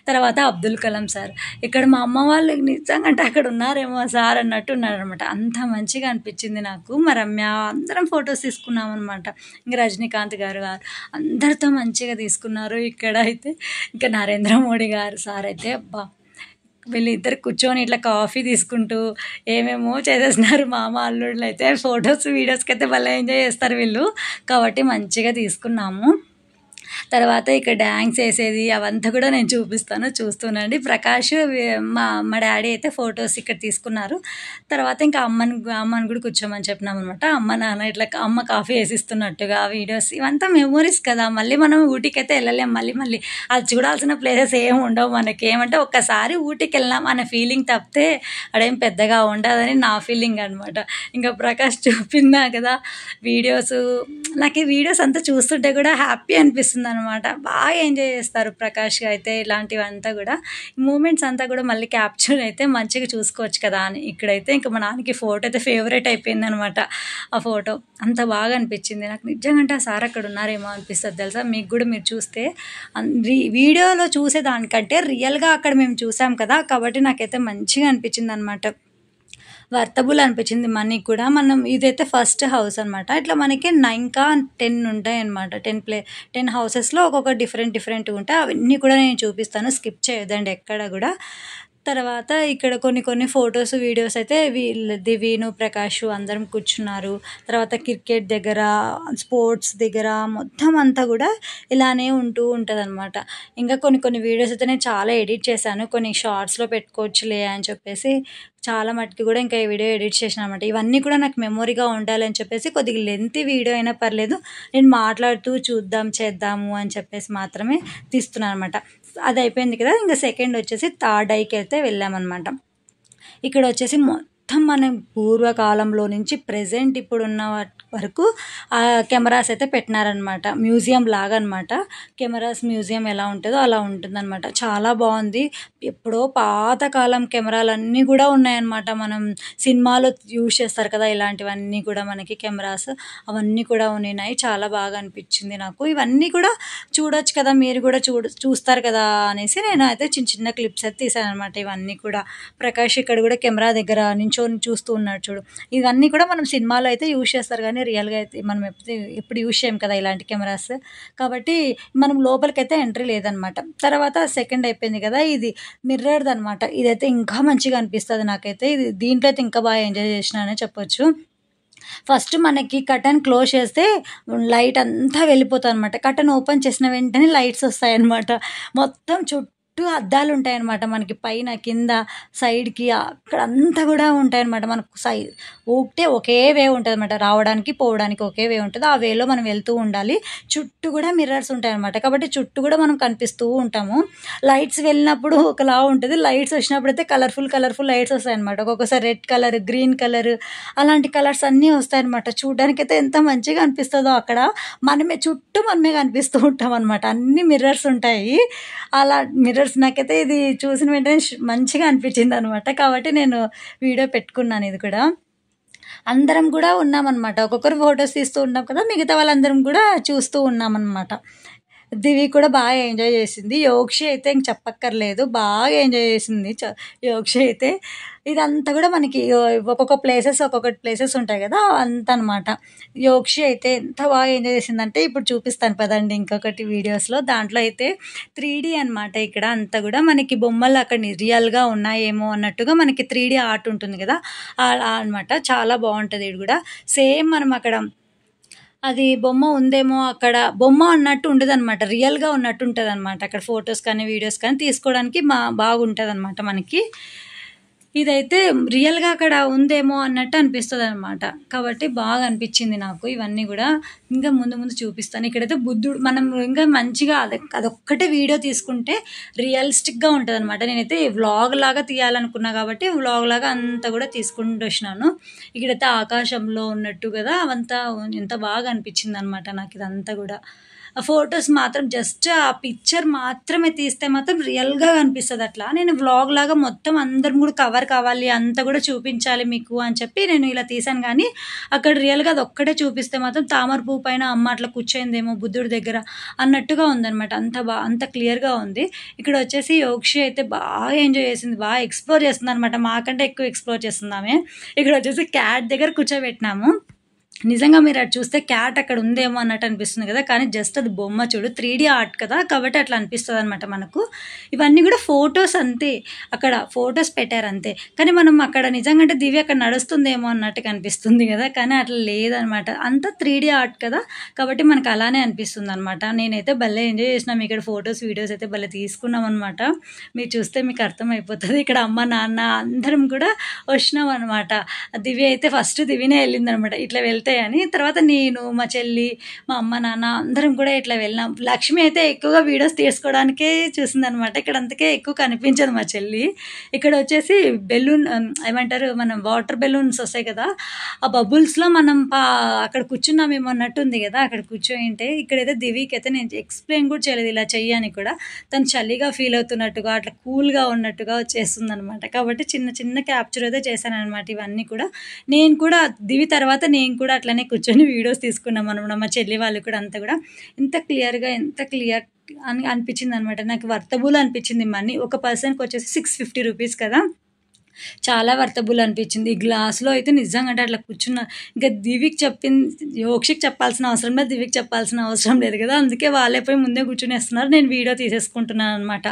తర్వాత అబ్దుల్ కలాం సార్, ఇక్కడ మా అమ్మ వాళ్ళు నిజంగా అంటే అక్కడ ఉన్నారేమో సార్ అన్నట్టు ఉన్నారనమాట. అంత మంచిగా అనిపించింది నాకు. మా రమ్య అందరం ఫొటోస్ తీసుకున్నాం అనమాట. ఇంకా రజనీకాంత్ గారు అందరితో మంచిగా తీసుకున్నారు. ఇక్కడ అయితే ఇంకా నరేంద్ర మోడీ గారు సార్ అయితే అబ్బా వీళ్ళిద్దరు కూర్చొని ఇట్లా కాఫీ తీసుకుంటూ ఏమేమో చేసేసినారు. మామ అల్లుళ్ళు అయితే ఫొటోస్ వీడియోస్కి అయితే భలే ఎంజాయ్ చేస్తారు వీళ్ళు, కాబట్టి మంచిగా తీసుకున్నాము. తర్వాత ఇక్కడ డ్యాన్స్ వేసేది అవంతా కూడా నేను చూపిస్తాను, చూస్తున్నాండి. ప్రకాష్ మా డాడీ అయితే ఫొటోస్ ఇక్కడ తీసుకున్నారు. తర్వాత ఇంకా అమ్మని కూడా కూర్చోమని చెప్పినాం అనమాట. అమ్మ నాన్న ఇట్లా అమ్మ కాఫీ వేసిస్తున్నట్టుగా వీడియోస్ ఇవంతా మెమోరీస్ కదా. మళ్ళీ మనం ఊటీకి అయితే వెళ్ళలేం, మళ్ళీ అది చూడాల్సిన ప్లేసెస్ ఏమి ఉండవు మనకి. ఏమంటే ఒక్కసారి ఊటీకి వెళ్ళినాం అనే ఫీలింగ్ తప్పితే అదేం పెద్దగా ఉండదని నా ఫీలింగ్ అనమాట. ఇంకా ప్రకాష్ చూపిందా కదా వీడియోస్, నాకు ఈ వీడియోస్ అంతా చూస్తుంటే కూడా హ్యాపీ అనిపిస్తుంది అనమాట. బాగా ఎంజాయ్ చేస్తారు ప్రకాష్ అయితే ఇలాంటివంతా కూడా. మూమెంట్స్ అంతా కూడా మళ్ళీ క్యాప్చర్ అయితే మంచిగా చూసుకోవచ్చు కదా అని. ఇక్కడైతే ఇంకా మా నాన్నకి ఫోటో అయితే ఫేవరెట్ అయిపోయింది అనమాట. ఆ ఫోటో అంత బాగా అనిపించింది నాకు. నిజంగా ఆ సార్ అక్కడ ఉన్నారేమో అనిపిస్తుంది తెలుసా. మీకు కూడా మీరు చూస్తే వీడియోలో చూసేదానికంటే రియల్గా అక్కడ మేము చూసాం కదా, కాబట్టి నాకైతే మంచిగా అనిపించింది అనమాట. వర్తబుల్ అనిపించింది మనీ కూడా. మనం ఇదైతే ఫస్ట్ హౌస్ అనమాట. ఇట్లా మనకి ఇంకా 10 ఉంటాయి అనమాట. 10 హౌసెస్లో ఒక్కొక్క డిఫరెంట్ ఉంటాయి. అవన్నీ కూడా నేను చూపిస్తాను, స్కిప్ చేయొద్దండి ఎక్కడ కూడా. తర్వాత ఇక్కడ కొన్ని ఫొటోస్ వీడియోస్ అయితే దివీను ప్రకాష్ అందరం కూర్చున్నారు. తర్వాత క్రికెట్ దగ్గర స్పోర్ట్స్ దగ్గర మొత్తం అంతా కూడా ఇలానే ఉంటుంది అనమాట. ఇంకా కొన్ని వీడియోస్ అయితే నేను చాలా ఎడిట్ చేశాను, కొన్ని షార్ట్స్లో పెట్టుకోవచ్చులే అని చెప్పేసి చాలా మట్టుకు కూడా ఇంకా ఈ వీడియో ఎడిట్ చేసిన అనమాట. ఇవన్నీ కూడా నాకు మెమొరీగా ఉండాలని చెప్పేసి కొద్దిగా లెంతీ వీడియో అయినా పర్లేదు నేను మాట్లాడుతూ చేద్దాము అని చెప్పేసి మాత్రమే తీస్తున్నాను అనమాట. అది అయిపోయింది కదా. ఇంకా సెకండ్ వచ్చేసి థర్డ్ ఐకి అయితే వెళ్ళామన్నమాట. ఇక్కడ వచ్చేసి మొత్తం మన పూర్వకాలంలో నుంచి ప్రెజెంట్ ఇప్పుడున్న వరకు కెమెరాస్ అయితే పెట్టినారనమాట. మ్యూజియం లాగా అనమాట. కెమెరాస్ మ్యూజియం ఎలా ఉంటుందో అలా ఉంటుందన్నమాట. చాలా బాగుంది. ఎప్పుడో పాతకాలం కెమెరాలన్నీ కూడా ఉన్నాయన్నమాట. మనం సినిమాలో యూజ్ చేస్తారు కదా ఇలాంటివన్నీ కూడా మనకి కెమెరాస్, అవన్నీ కూడా ఉన్నాయి. చాలా బాగా అనిపించింది నాకు. ఇవన్నీ కూడా చూడొచ్చు కదా, మీరు కూడా చూస్తారు కదా అనేసి నేను అయితే చిన్న క్లిప్స్ అయితే తీసాను అనమాట. ఇవన్నీ కూడా ప్రకాష్ ఇక్కడ కూడా కెమెరా దగ్గర నించొని చూస్తూ ఉన్నాడు చూడు. ఇవన్నీ కూడా మనం సినిమాలో అయితే యూజ్ చేస్తారు కానీ రియల్గా అయితే మనం ఎప్పుడు యూజ్ చేయం కదా ఇలాంటి కెమెరాస్, కాబట్టి మనం లోపలికైతే ఎంట్రీ లేదనమాట. తర్వాత సెకండ్ అయిపోయింది కదా, ఇది మిర్రర్ది అనమాట. ఇదైతే ఇంకా మంచిగా అనిపిస్తుంది నాకైతే. దీంట్లో అయితే ఇంకా బాగా ఎంజాయ్ చేసినానని చెప్పొచ్చు. ఫస్ట్ మనకి కర్టన్ క్లోజ్ చేస్తే లైట్ అంతా వెళ్ళిపోతుంది అనమాట. కర్టన్ ఓపెన్ చేసిన వెంటనే లైట్స్ వస్తాయన్నమాట. మొత్తం చుట్టూ అద్దాలు ఉంటాయన్నమాట. మనకి పైన కింద సైడ్కి అక్కడ అంతా కూడా ఉంటాయన్నమాట. మనకు ఒకే వే ఉంటుంది అనమాట. రావడానికి పోవడానికి ఒకే వే ఉంటుంది. ఆ వేలో మనం వెళ్తూ ఉండాలి. చుట్టూ కూడా మిర్రర్స్ ఉంటాయన్నమాట. కాబట్టి చుట్టూ కూడా మనం కనిపిస్తూ ఉంటాము. లైట్స్ వెళ్ళినప్పుడు ఒకలా ఉంటుంది, లైట్స్ వచ్చినప్పుడు అయితే కలర్ఫుల్ లైట్స్ వస్తాయన్నమాట. ఒక్కొక్కసారి రెడ్ కలర్, గ్రీన్ కలర్, అలాంటి కలర్స్ అన్నీ వస్తాయన్నమాట. చూడడానికి అయితే ఎంత మంచిగా అనిపిస్తుందో. అక్కడ చుట్టూ మనమే కనిపిస్తూ ఉంటాం అనమాట. అన్ని మిర్రర్స్ ఉంటాయి. అలా మిర్రర్స్ నాకైతే ఇది చూసిన వెంటనే మంచిగా అనిపించింది అనమాట. కాబట్టి నేను వీడియో పెట్టుకున్నాను. ఇది కూడా అందరం కూడా ఉన్నామన్నమాట. ఒక్కొక్కరు ఫొటోస్ తీస్తూ ఉన్నాం కదా, మిగతా వాళ్ళందరం కూడా చూస్తూ ఉన్నామన్నమాట. దివి కూడా బాగా ఎంజాయ్ చేసింది. యోక్షి అయితే ఇంక చెప్పక్కర్లేదు, బాగా ఎంజాయ్ చేసింది యోక్షి అయితే. ఇదంతా కూడా మనకి ఒక్కొక్క ప్లేసెస్ ఉంటాయి కదా, అంత అనమాట. యోక్షి అయితే ఎంత బాగా ఎంజాయ్ చేసిందంటే ఇప్పుడు చూపిస్తాను పదండి ఇంకొకటి వీడియోస్లో. దాంట్లో అయితే 3D అనమాట. ఇక్కడ అంతా కూడా మనకి బొమ్మలు అక్కడ రియల్గా ఉన్నాయేమో అన్నట్టుగా మనకి 3D ఆర్ట్ ఉంటుంది కదా, అలా అనమాట. చాలా బాగుంటుంది. ఇది కూడా సేమ్ మనం అక్కడ అది బొమ్మ ఉందేమో, అక్కడ బొమ్మ అన్నట్టు ఉండదు అనమాట, రియల్గా ఉన్నట్టు ఉంటుంది అనమాట. అక్కడ ఫొటోస్ కానీ వీడియోస్ కానీ తీసుకోవడానికి బాగుంటుంది అనమాట మనకి. ఇదైతే రియల్‌గా అక్కడ ఉందేమో అన్నట్టు అనిపిస్తదనమాట. కాబట్టి బాగా అనిపిచ్చింది నాకు ఇవన్నీ గూడా. ఇంకా ముందు ముందు చూపిస్తాను. ఇక్కడైతే బుద్ధుడు మనం ఇంకా మంచిగా అదొక్కటే వీడియో తీసుకుంటే రియలిస్టిక్‌గా ఉంటదనమాట. నేనైతే వ్లాగ్ లాగా తీయాలనుకున్నా కాబట్టి వ్లాగ్ లాగా అంతా గూడా తీసుకుంటొచ్చినాను. ఇక్కడైతే ఆకాశంలో ఉన్నట్టు గదా! అవంతా ఎంత బాగా అనిపిచ్చిందనమాట నాకిదంతా గూడా. ఆ ఫోటోస్ మాత్రం జస్ట్ ఆ పిక్చర్ మాత్రమే తీస్తే మాత్రం రియల్‌గా కనిపిస్తదట్లా. నేను వ్లాగ్ లాగా మొత్తం అందరం గూడా కవర్ కావాలి, అంతా గూడా చూపించాలి మీకు అని చెప్పి నేను ఇలా తీశాను గానీ, అక్కడ రియల్‌గా అదొక్కటే చూపిస్తే మాత్రం తామర పువ్వు పైన అమ్మ అట్లా కూర్చోయిందేమో బుద్ధుడి దగ్గర అన్నట్టుగా ఉందనమాట. అంత క్లియర్‌గా ఉంది. ఇక్కడొచ్చేసి యోక్షి అయితే బాగా ఎంజాయ్ చేసింది. బాగా ఎక్స్‌ప్లోర్ చేస్తుందనమాట. మాకంటే ఎక్కువ ఎక్స్‌ప్లోర్ చేస్తుందామె. ఇక్కడొచ్చేసి క్యాట్ దగ్గర కూర్చోబెట్టినాము. నిజంగా మీరు అది చూస్తే క్యాట్ అక్కడ ఉందేమో అన్నట్టు అనిపిస్తుంది కదా! కానీ జస్ట్ అది బొమ్మ చూడు 3డీ ఆర్ట్ కదా! కాబట్టి అట్లా అనిపిస్తదనమాట మనకు. ఇవన్నీ గూడా ఫోటోస్ అంతే. అక్కడ ఫోటోస్ పెట్టారంతే. కానీ మనం అక్కడ నిజంగా అంటే దివ్య అక్కడ నడుస్తుందేమో అన్నట్టుగా అనిపిస్తుంది గదా! కానీ అట్లా లేదనమాట. అంతా 3డీ ఆర్ట్ కదా! కాబట్టి మనకు అలానే అనిపిస్తుందనమాట. నేనైతే భలే ఎంజాయ్ చేసినాం. ఇక్కడ ఫోటోస్, వీడియోస్ అయితే భలే తీసుకున్నామనమాట. మీరు చూస్తే మీకు అర్థమైపోతది. ఇక్కడ అమ్మ, నాన్న అందరం కూడా వచ్చినామనమాట. దివ్య అయితే ఫస్ట్ దివ్యనే వెళ్ళిందనమాట. ఇట్లా వెళ్తే అని. తర్వాత నేను, మా చెల్లి, మా అమ్మ, నాన్న అందరం కూడా ఇట్లా వెళ్ళినాం. లక్ష్మి అయితే ఎక్కువగా వీడియోస్ తీసుకోవడానికే చూసిందనమాట. ఇక్కడ అంతకే ఎక్కువ కనిపించదు మా చెల్లి. ఇక్కడ వచ్చేసి ఏమంటారు మనం వాటర్ బెలూన్స్ వస్తాయి కదా! ఆ బబుల్స్‌లో మనం అక్కడ కూర్చున్నామేమో అన్నట్టుంది కదా! అక్కడ కూర్చోయింటే ఇక్కడైతే దివికైతే నేను ఎక్స్‌ప్లెయిన్ కూడా చేయలేదు ఇలా చెయ్యి అని కూడా. తను చలిగా ఫీల్ అవుతున్నట్టుగా, అట్లా కూల్‌గా ఉన్నట్టుగా వచ్చేస్తుందనమాట. కాబట్టి చిన్న చిన్న క్యాప్చర్ అయితే చేశాననమాట ఇవన్నీ కూడా. నేను కూడా దివి తర్వాత నేను కూడా అట్లనే కూర్చొని వీడియోస్ తీసుకున్నామనమాట. మా చెల్లి వాళ్ళు కూడా అంతా కూడా. ఎంత క్లియర్ అని అనిపించిందనమాట. నాకు వర్తబుల్ అనిపించింది మనీ. ఒక పర్సన్‌కి వచ్చేసి ₹650 కదా! చాలా వర్తబుల్ అనిపించింది. ఈ గ్లాస్‌లో అయితే నిజంగా అంటే అట్లా కూర్చున్నా. ఇంకా దివికి యోక్షికి చెప్పాల్సిన అవసరం లేదు. దివికి చెప్పాల్సిన అవసరం లేదు కదా! అందుకే వాళ్ళే పోయి ముందే కూర్చునేస్తున్నారు. నేను వీడియో తీసేసుకుంటున్నాననమాట.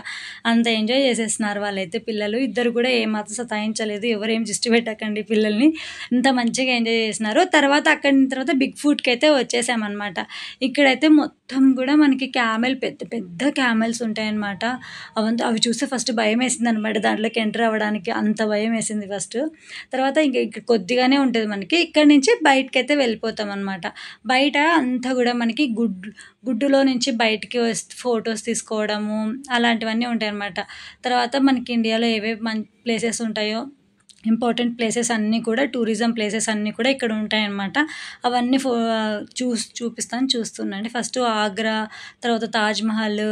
అంత ఎంజాయ్ చేసేస్తున్నారు వాళ్ళైతే పిల్లలు. ఇద్దరు కూడా ఏమాత్రం సతాయించలేదు. ఎవరేం దిష్టి పెట్టకండి పిల్లల్ని. ఇంత మంచిగా ఎంజాయ్ చేసినారు. తర్వాత బిగ్ ఫుట్‌కైతే వచ్చేసామనమాట. ఇక్కడైతే మొత్తం కూడా మనకి పెద్ద పెద్ద క్యామెల్స్ ఉంటాయన్నమాట. అవి చూస్తే ఫస్ట్ భయమేసిందనమాట. దాంట్లోకి ఎంటర్ అవ్వడానికి అంత భయమేసింది ఫస్ట్. తర్వాత ఇక్కడ కొద్దిగానే ఉంటది మనకి. ఇక్కడి నుంచి బయటకైతే వెళ్ళిపోతామనమాట. బయట అంతా గూడా మనకి గుడ్డులో నుంచి బయటికి ఫోటోస్ తీసుకోవడము అలాంటివన్నీ ఉంటాయన్నమాట. తర్వాత మనకి ఇండియాలో ఏవేవి ప్లేసెస్ ఉంటాయో ఇంపార్టెంట్ ప్లేసెస్ అన్నీ కూడా టూరిజం ప్లేసెస్ అన్నీ కూడా ఇక్కడ ఉంటాయన్నమాట. అవన్నీ చూపిస్తాను చూస్తుండండి. ఫస్ట్ ఆగ్రా, తర్వాత తాజ్‌మహల్,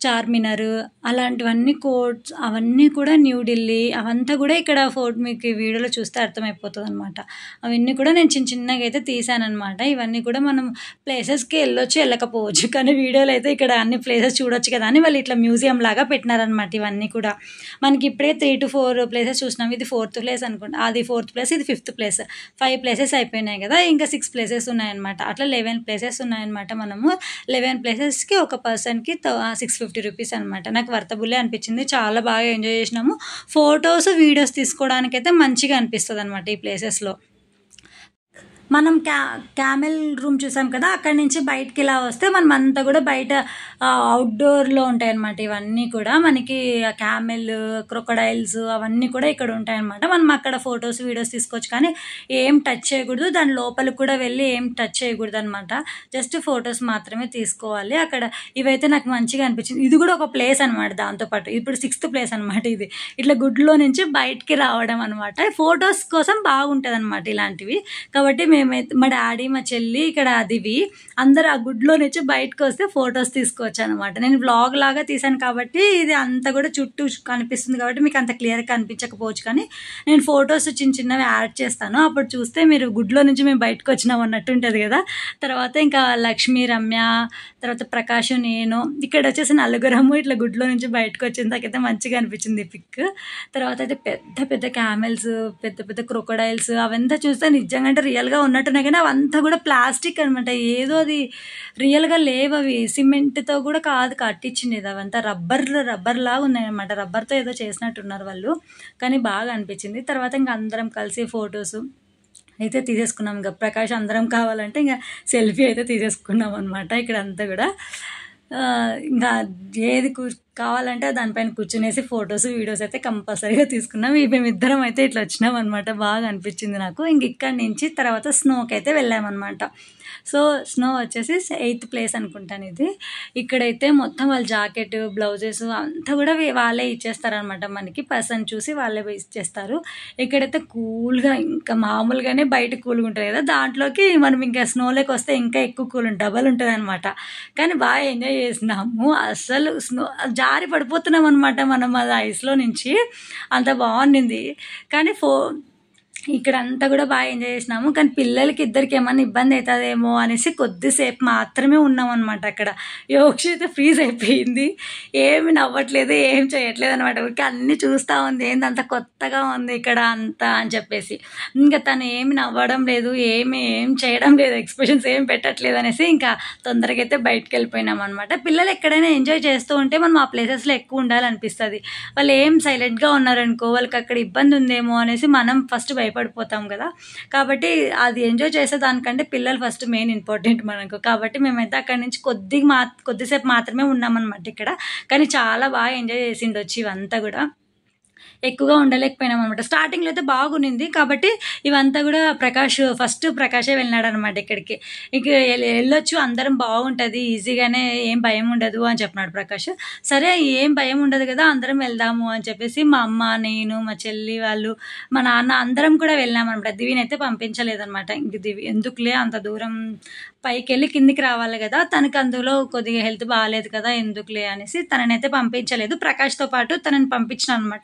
చార్మినార్ అలాంటివన్నీ కోర్ట్స్ అవన్నీ కూడా న్యూఢిల్లీ అవంతా కూడా ఇక్కడ మీకు ఈ వీడియోలో చూస్తే అర్థమైపోతదనమాట. అవన్నీ కూడా నేను చిన్నగా అయితే తీశాననమాట. ఇవన్నీ కూడా మనం ప్లేసెస్‌కి వెళ్ళకపోవచ్చు. కానీ వీడియోలో అయితే ఇక్కడ అన్ని ప్లేసెస్ చూడొచ్చు కదా అని వాళ్ళు ఇట్లా మ్యూజియం లాగా పెట్టినారనమాట ఇవన్నీ కూడా. మనకి ఇప్పుడే 3-4 ప్లేసెస్ చూసినాం. ఇది 4థ్ ప్లేస్ అనుకుంటా. అది 4థ్ ప్లేస్, ఇది 5థ్ ప్లేస్. 5 ప్లేసెస్ అయిపోయినాయి కదా! ఇంకా 6 ప్లేసెస్ ఉన్నాయన్నమాట. అట్లా 11 ప్లేసెస్ ఉన్నాయన్నమాట. మనము 11 ప్లేసెస్‌కి ఒక పర్సన్‌కి ₹650 అనమాట. నాకు వర్తబులే అనిపించింది. చాలా బాగా ఎంజాయ్ చేసినాము. ఫోటోస్, వీడియోస్ తీసుకోవడానికైతే మంచిగా అనిపిస్తదనమాట ఈ ప్లేసెస్‌లో. మనం క్యామెల్ రూమ్ చూసాం కదా! అక్కడి నుంచి బయటికి ఇలా వస్తే మనం అంతా కూడా బయట అవుట్‌డోర్‌లో ఉంటాయన్నమాట. ఇవన్నీ కూడా మనకి క్యామెల్, క్రొకొడైల్స్ అవన్నీ కూడా ఇక్కడ ఉంటాయన్నమాట. మనం అక్కడ ఫోటోస్, వీడియోస్ తీసుకోవచ్చు. కానీ ఏం టచ్ చేయకూడదు. దాని లోపలికి కూడా వెళ్ళి ఏం టచ్ చేయకూడదనమాట. జస్ట్ ఫోటోస్ మాత్రమే తీసుకోవాలి. అక్కడ ఇవైతే నాకు మంచిగా అనిపించింది. ఇది కూడా ఒక ప్లేస్ అనమాట దాంతో పాటు. ఇప్పుడు 6థ్ ప్లేస్ అనమాట ఇది. ఇట్లా గుడ్లో నుంచి బయటికి రావడం అనమాట. ఫోటోస్ కోసం బాగుంటదనమాట ఇలాంటివి. కాబట్టి మేమైతే మా డాడీ, మా చెల్లి, ఇక్కడ దివి అందరూ ఆ గుడ్లో నుంచి బయటకు వస్తే ఫొటోస్ తీసుకోవచ్చు అనమాట. నేను వ్లాగ్ లాగా తీశాను కాబట్టి ఇది అంతా కూడా చుట్టూ కనిపిస్తుంది కాబట్టి మీకు అంత క్లియర్గా కనిపించకపోవచ్చు. కానీ నేను ఫొటోస్ చిన్నవి యాడ్ చేస్తాను. అప్పుడు చూస్తే మీరు గుడ్లో నుంచి మేము బయటకు వచ్చినాం అన్నట్టు ఉంటుంది కదా. తర్వాత ఇంకా లక్ష్మి, రమ్య, తర్వాత ప్రకాష్, నేను ఇక్కడ వచ్చేసి నలుగురము ఇట్లా గుడ్లో నుంచి బయటకు వచ్చిన దాకైతే మంచిగా అనిపించింది పిక్. తర్వాత అయితే పెద్ద పెద్ద క్యామెల్స్, పెద్ద పెద్ద క్రొకొడైల్స్ అవంతా చూస్తే నిజంగా అంటే రియల్గా ఉన్నట్టున్నాయి. కానీ అవంతా కూడా ప్లాస్టిక్ అనమాట. ఏదో అది రియల్గా లేవు. అవి సిమెంట్తో కూడా కాదు కట్టించింది. అవంతా రబ్బర్ లాగా ఉన్నాయన్నమాట. రబ్బర్తో ఏదో చేసినట్టున్నారు వాళ్ళు. కానీ బాగా అనిపించింది. తర్వాత ఇంకా అందరం కలిసి ఫొటోస్ అయితే తీసేసుకున్నాం. ఇంకా ప్రకాష్ అందరం కావాలంటే ఇంకా సెల్ఫీ అయితే తీసేసుకున్నాం అనమాట. ఇక్కడ అంతా కూడా ఇంకా ఏది కావాలంటే దానిపైన కూర్చునేసి ఫొటోస్ వీడియోస్ అయితే కంపల్సరీగా తీసుకున్నాం. మేమిద్దరం అయితే ఇట్లా వచ్చినాం అనమాట. బాగా అనిపించింది నాకు. ఇంక ఇక్కడి నుంచి తర్వాత స్నోకి అయితే వెళ్ళామన్నమాట. సో స్నో వచ్చేసి 8th ప్లేస్ అనుకుంటాను ఇది. ఇక్కడైతే మొత్తం వాళ్ళ జాకెట్ బ్లౌజెస్ అంతా కూడా వాళ్ళే ఇచ్చేస్తారనమాట. మనకి పర్సన్ చూసి వాళ్ళే ఇచ్చేస్తారు. ఇక్కడైతే కూల్గా ఇంకా మామూలుగానే బయట కూల్గా ఉంటుంది కదా, దాంట్లోకి మనం ఇంకా స్నోలోకి వస్తే ఇంకా ఎక్కువ కూల్ డబల్ ఉంటుంది అనమాట. కానీ బాగా ఎంజాయ్ చేసినాము. అసలు స్నో జారి పడిపోతున్నాం అనమాట మనం అది ఐస్లో నుంచి. అంత బాగుండింది. కానీ ఇక్కడ అంతా కూడా బాగా ఎంజాయ్ చేసినాము. కానీ పిల్లలకి ఇద్దరికి ఏమన్నా ఇబ్బంది అవుతుందేమో అనేసి కొద్దిసేపు మాత్రమే ఉన్నాం అనమాట అక్కడ. యోక్షి అయితే ఫ్రీజ్ అయిపోయింది, ఏమి నవ్వట్లేదు, ఏం చేయట్లేదు అనమాట. ఊరికి అన్నీ చూస్తూ ఉంది, ఏంది అంత కొత్తగా ఉంది ఇక్కడ అంతా అని చెప్పేసి. ఇంకా తను ఏమి నవ్వడం లేదు, ఏం చేయడం లేదు, ఎక్స్ప్రెషన్స్ ఏం పెట్టట్లేదు అనేసి ఇంకా తొందరగా అయితే బయటకు వెళ్ళిపోయినాం అనమాట. పిల్లలు ఎక్కడైనా ఎంజాయ్ చేస్తూ ఉంటే మనం ఆ ప్లేసెస్లో ఎక్కువ ఉండాలనిపిస్తుంది. వాళ్ళు ఏం సైలెంట్గా ఉన్నారనుకో, వాళ్ళకి అక్కడ ఇబ్బంది ఉందేమో అనేసి మనం ఫస్ట్ భయపడిపోతాం కదా. కాబట్టి అది ఎంజాయ్ చేసే దానికంటే పిల్లలు ఫస్ట్ మెయిన్ ఇంపార్టెంట్ మనకు. కాబట్టి మేమైతే అక్కడి నుంచి కొద్దిసేపు మాత్రమే ఉన్నామన్నమాట ఇక్కడ. కానీ చాలా బాగా ఎంజాయ్ చేసిండొచ్చు ఇవంతా కూడా. ఎక్కువగా ఉండలేకపోయినాం అనమాట. స్టార్టింగ్లో అయితే బాగునింది. కాబట్టి ఇవంతా కూడా ప్రకాషే వెళ్ళినాడు అనమాట ఇక్కడికి. ఇక వెళ్ళొచ్చు, అందరం బాగుంటుంది, ఈజీగానే, ఏం భయం ఉండదు అని చెప్పినాడు ప్రకాష్. సరే ఏం భయం ఉండదు కదా, అందరం వెళ్దాము అని చెప్పేసి మా అమ్మ, నేను, మా చెల్లి వాళ్ళు, మా నాన్న అందరం కూడా వెళ్ళామన్నమాట. దివిని అయితే పంపించలేదనమాట. ఇంక దివి ఎందుకులే అంత దూరం పైకి వెళ్ళి కిందికి రావాలి కదా, తనకు అందులో కొద్దిగా హెల్త్ బాగాలేదు కదా, ఎందుకులే అనేసి తననైతే పంపించలేదు. ప్రకాష్తో పాటు తనని పంపించిన అనమాట.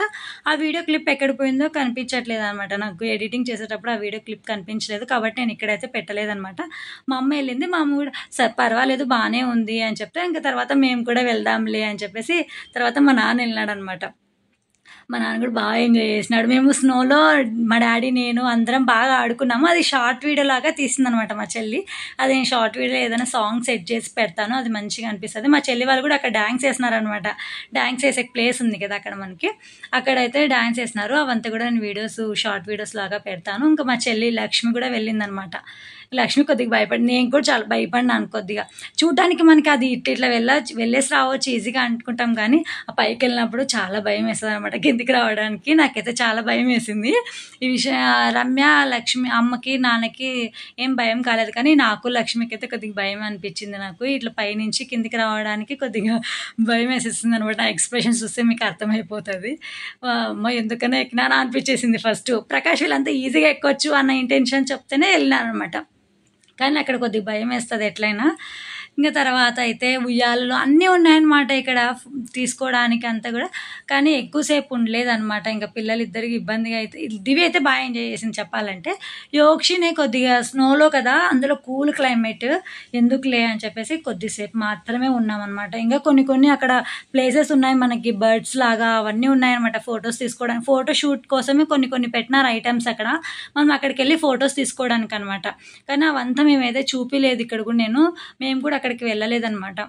ఆ వీడియో క్లిప్ ఎక్కడ పోయిందో కనిపించట్లేదు అనమాట. నాకు ఎడిటింగ్ చేసేటప్పుడు ఆ వీడియో క్లిప్ కనిపించలేదు, కాబట్టి నేను ఇక్కడైతే పెట్టలేదనమాట. మా అమ్మ వెళ్ళింది. మా అమ్మ కూడా సరే పర్వాలేదు బాగానే ఉంది అని చెప్తే ఇంకా తర్వాత మేము కూడా వెళ్దాంలే అని చెప్పేసి తర్వాత మా నాన్న వెళ్ళినాడు అనమాట. మా నాన్న కూడా బాగా ఎంజాయ్ చేసినాడు. మేము స్నోలో మా డాడీ, నేను అందరం బాగా ఆడుకున్నాము. అది షార్ట్ వీడియో లాగా తీసిందనమాట మా చెల్లి. అది నేను షార్ట్ వీడియో ఏదైనా సాంగ్ సెట్ చేసి పెడతాను, అది మంచిగా అనిపిస్తుంది. మా చెల్లి వాళ్ళు కూడా అక్కడ డ్యాన్స్ వేసినారనమాట. డ్యాన్స్ వేసే ప్లేస్ ఉంది కదా అక్కడ మనకి, అక్కడైతే డ్యాన్స్ వేసినారు. అవంతా కూడా నేను షార్ట్ వీడియోస్ లాగా పెడతాను. ఇంకా మా చెల్లి లక్ష్మి కూడా వెళ్ళిందనమాట. లక్ష్మి కొద్దిగా భయపడి, నేను కూడా చాలా భయపడినాను కొద్దిగా. చూడటానికి మనకి అది ఇట్లా వెళ్ళేసి రావచ్చు ఈజీగా అనుకుంటాం, కానీ ఆ పైకి వెళ్ళినప్పుడు చాలా భయం వేస్తుంది అనమాట. కిందికి రావడానికి నాకైతే చాలా భయం వేసింది. ఈ విషయం రమ్య, లక్ష్మి, అమ్మకి, నాన్నకి ఏం భయం కాలేదు, కానీ నాకు, లక్ష్మికి అయితే కొద్దిగా భయం అనిపించింది. నాకు ఇట్లా పైనుంచి కిందికి రావడానికి కొద్దిగా భయం వేసేస్తుంది అనమాట. నా ఎక్స్ప్రెషన్స్ చూస్తే మీకు అర్థమైపోతుంది. అమ్మ ఎందుకనే ఎక్కినానా అనిపించేసింది ఫస్ట్. ప్రకాష్ వీళ్ళంతా ఈజీగా ఎక్కొచ్చు అన్న ఇంటెన్షన్ చెప్తేనే వెళ్ళినాను అనమాట. కానీ అక్కడ కొద్దిగా భయం వేస్తుంది ఎట్లయినా. ఇంకా తర్వాత అయితే ఉయ్యాలలో అన్నీ ఉన్నాయన్నమాట ఇక్కడ తీసుకోవడానికి అంతా కూడా. కానీ ఎక్కువసేపు ఉండలేదన్నమాట. ఇంకా పిల్లలు ఇద్దరికి ఇబ్బందిగా అయితే, దివి అయితే బాగా ఎంజాయ్ చేసింది చెప్పాలంటే. యోక్షినే కొద్దిగా స్నోలో కదా, అందులో కూల్ క్లైమేట్ ఎందుకులే అని చెప్పేసి కొద్దిసేపు మాత్రమే ఉన్నామన్నమాట. ఇంకా కొన్ని అక్కడ ప్లేసెస్ ఉన్నాయి మనకి, బర్డ్స్ లాగా అవన్నీ ఉన్నాయన్నమాట ఫొటోస్ తీసుకోవడానికి. ఫోటో షూట్ కోసమే కొన్ని పెట్టినారు ఐటమ్స్ అక్కడ. మనం అక్కడికి వెళ్ళి ఫొటోస్ తీసుకోవడానికి అనమాట. కానీ అవంతా మేమైతే చూపిలేదు ఇక్కడ కూడా. మేము కూడా అక్కడికి వెళ్ళలేదన్నమాట.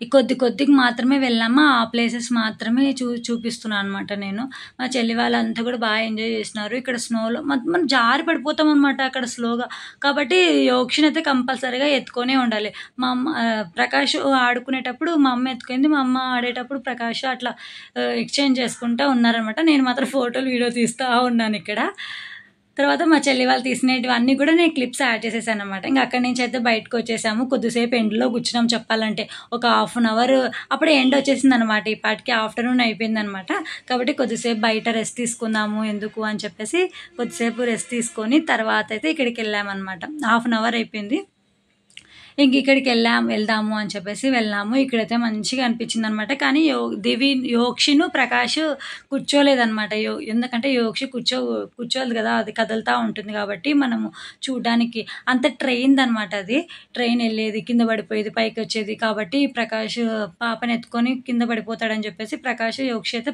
ఈ కొద్దిగా మాత్రమే వెళ్ళామా, ఆ ప్లేసెస్ మాత్రమే చూపిస్తున్నాను అనమాట నేను. మా చెల్లి వాళ్ళంతా కూడా బాగా ఎంజాయ్ చేసినారు. ఇక్కడ స్నోలో మనం జారి పడిపోతాం అనమాట అక్కడ స్లోగా. కాబట్టి యోక్షిని అయితే కంపల్సరీగా ఎత్తుకొనే ఉండాలి. మా అమ్మ ప్రకాష్ ఆడుకునేటప్పుడు మా అమ్మ ఎత్తుకుంది, మా అమ్మ ఆడేటప్పుడు ప్రకాష్ అట్లా ఎక్స్చేంజ్ చేసుకుంటూ ఉన్నారనమాట. నేను మాత్రం ఫోటోలు వీడియో తీస్తూ ఉన్నాను ఇక్కడ. తర్వాత మా చెల్లి వాళ్ళు తీసినవన్నీ కూడా నేను క్లిప్స్ యాడ్ చేసేసాను అనమాట. ఇంకా అక్కడి నుంచి అయితే బయటకు వచ్చేసాము. కొద్దిసేపు ఎండలో కూర్చున్నాం చెప్పాలంటే. ఒక 1/2 అవర్ అప్పుడే ఎండ్ వచ్చేసింది అనమాట. ఈ పాటికి ఆఫ్టర్నూన్ అయిపోయింది అనమాట. కాబట్టి కొద్దిసేపు బయట రెస్ట్ తీసుకుందాము ఎందుకు అని చెప్పేసి కొద్దిసేపు రెస్ట్ తీసుకొని తర్వాత అయితే ఇక్కడికి వెళ్ళామన్నమాట. 1/2 అవర్ అయిపోయింది. ఇంక ఇక్కడికి వెళ్దాము అని చెప్పేసి వెళ్ళాము. ఇక్కడైతే మంచిగా అనిపించింది అనమాట. కానీ యోక్షిను ప్రకాష్ కూర్చోలేదనమాట. ఎందుకంటే యోక్షి కూర్చోలేదు కదా, అది కదులుతూ ఉంటుంది కాబట్టి మనము చూడడానికి అంత ట్రైన్ అనమాట. అది ట్రైన్ వెళ్ళేది, కింద పడిపోయేది, పైకి వచ్చేది. కాబట్టి ప్రకాష్ పాపని ఎత్తుకొని కింద పడిపోతాడని చెప్పేసి ప్రకాష్, యోక్షి అయితే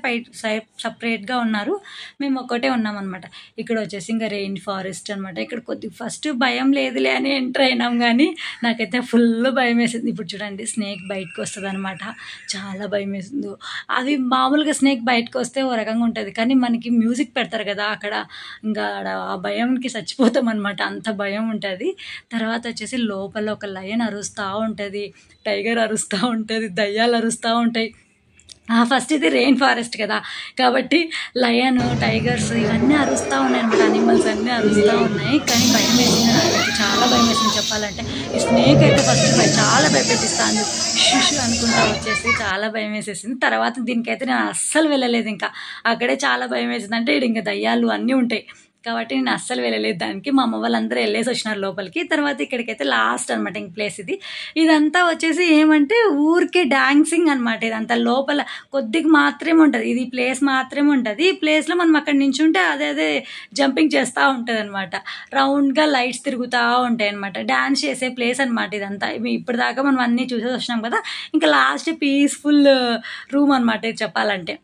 సపరేట్గా ఉన్నారు. మేము ఒక్కటే ఉన్నామన్నమాట. ఇక్కడ వచ్చేసి ఇంకా రెయిన్ ఫారెస్ట్ అనమాట. ఇక్కడ ఫస్ట్ భయం లేదులే అని ఎంటర్ అయినాం, కానీ నాకైతే ఫుల్ భయం వేసింది. ఇప్పుడు చూడండి స్నేక్ బయటకు వస్తుంది అనమాట. చాలా భయం వేసింది. అవి మామూలుగా స్నేక్ బయటకు వస్తే ఓ రకంగా ఉంటుంది, కానీ మనకి మ్యూజిక్ పెడతారు కదా అక్కడ, ఇంకా ఆ భయంకి చచ్చిపోతాం అనమాట. అంత భయం ఉంటుంది. తర్వాత వచ్చేసి లోపల ఒక లయన్ అరుస్తూ ఉంటుంది, టైగర్ అరుస్తూ ఉంటుంది, దయ్యాలు అరుస్తూ ఉంటాయి. ఫస్ట్ ఇది రెయిన్ ఫారెస్ట్ కదా, కాబట్టి లయన్, టైగర్స్ ఇవన్నీ అరుస్తూ ఉన్నాయి అనమాట. అనిమల్స్ అన్నీ అరుస్తూ ఉన్నాయి. కానీ భయం వేసింది నాకైతే, చాలా భయం వేసింది చెప్పాలంటే. ఈ స్నేక్ అయితే ఫస్ట్ చాలా భయపెట్టిస్తాను, షుషు అనుకుంటా వచ్చేసి చాలా భయం వేసేసింది. తర్వాత దీనికైతే నేను అస్సలు వెళ్ళలేదు. ఇంకా అక్కడే చాలా భయం వేసింది. అంటే ఇక్కడ ఇంకా దయ్యాలు అన్నీ ఉంటాయి కాబట్టి నేను అస్సలు వెళ్ళలేదు దానికి. మా అమ్మ వాళ్ళందరూ వెళ్ళేసి వచ్చినారు లోపలికి. తర్వాత ఇక్కడికైతే లాస్ట్ అనమాట ఇంక ప్లేస్ ఇది. ఇదంతా వచ్చేసి ఏమంటే ఊరికే డాన్సింగ్ అనమాట. ఇదంతా లోపల కొద్దిగా మాత్రమే ఉంటుంది, ఇది ప్లేస్ మాత్రమే ఉంటుంది. ఈ ప్లేస్లో మనం అక్కడ నించుంటే అదే జంపింగ్ చేస్తూ ఉంటుంది అనమాట. రౌండ్గా లైట్స్ తిరుగుతూ ఉంటాయి అనమాట. డాన్స్ చేసే ప్లేస్ అనమాట ఇదంతా. ఇప్పటిదాకా మనం అన్నీ చూసేసి వచ్చినాం కదా, ఇంకా లాస్ట్ పీస్ఫుల్ రూమ్ అనమాట ఇది చెప్పాలంటే.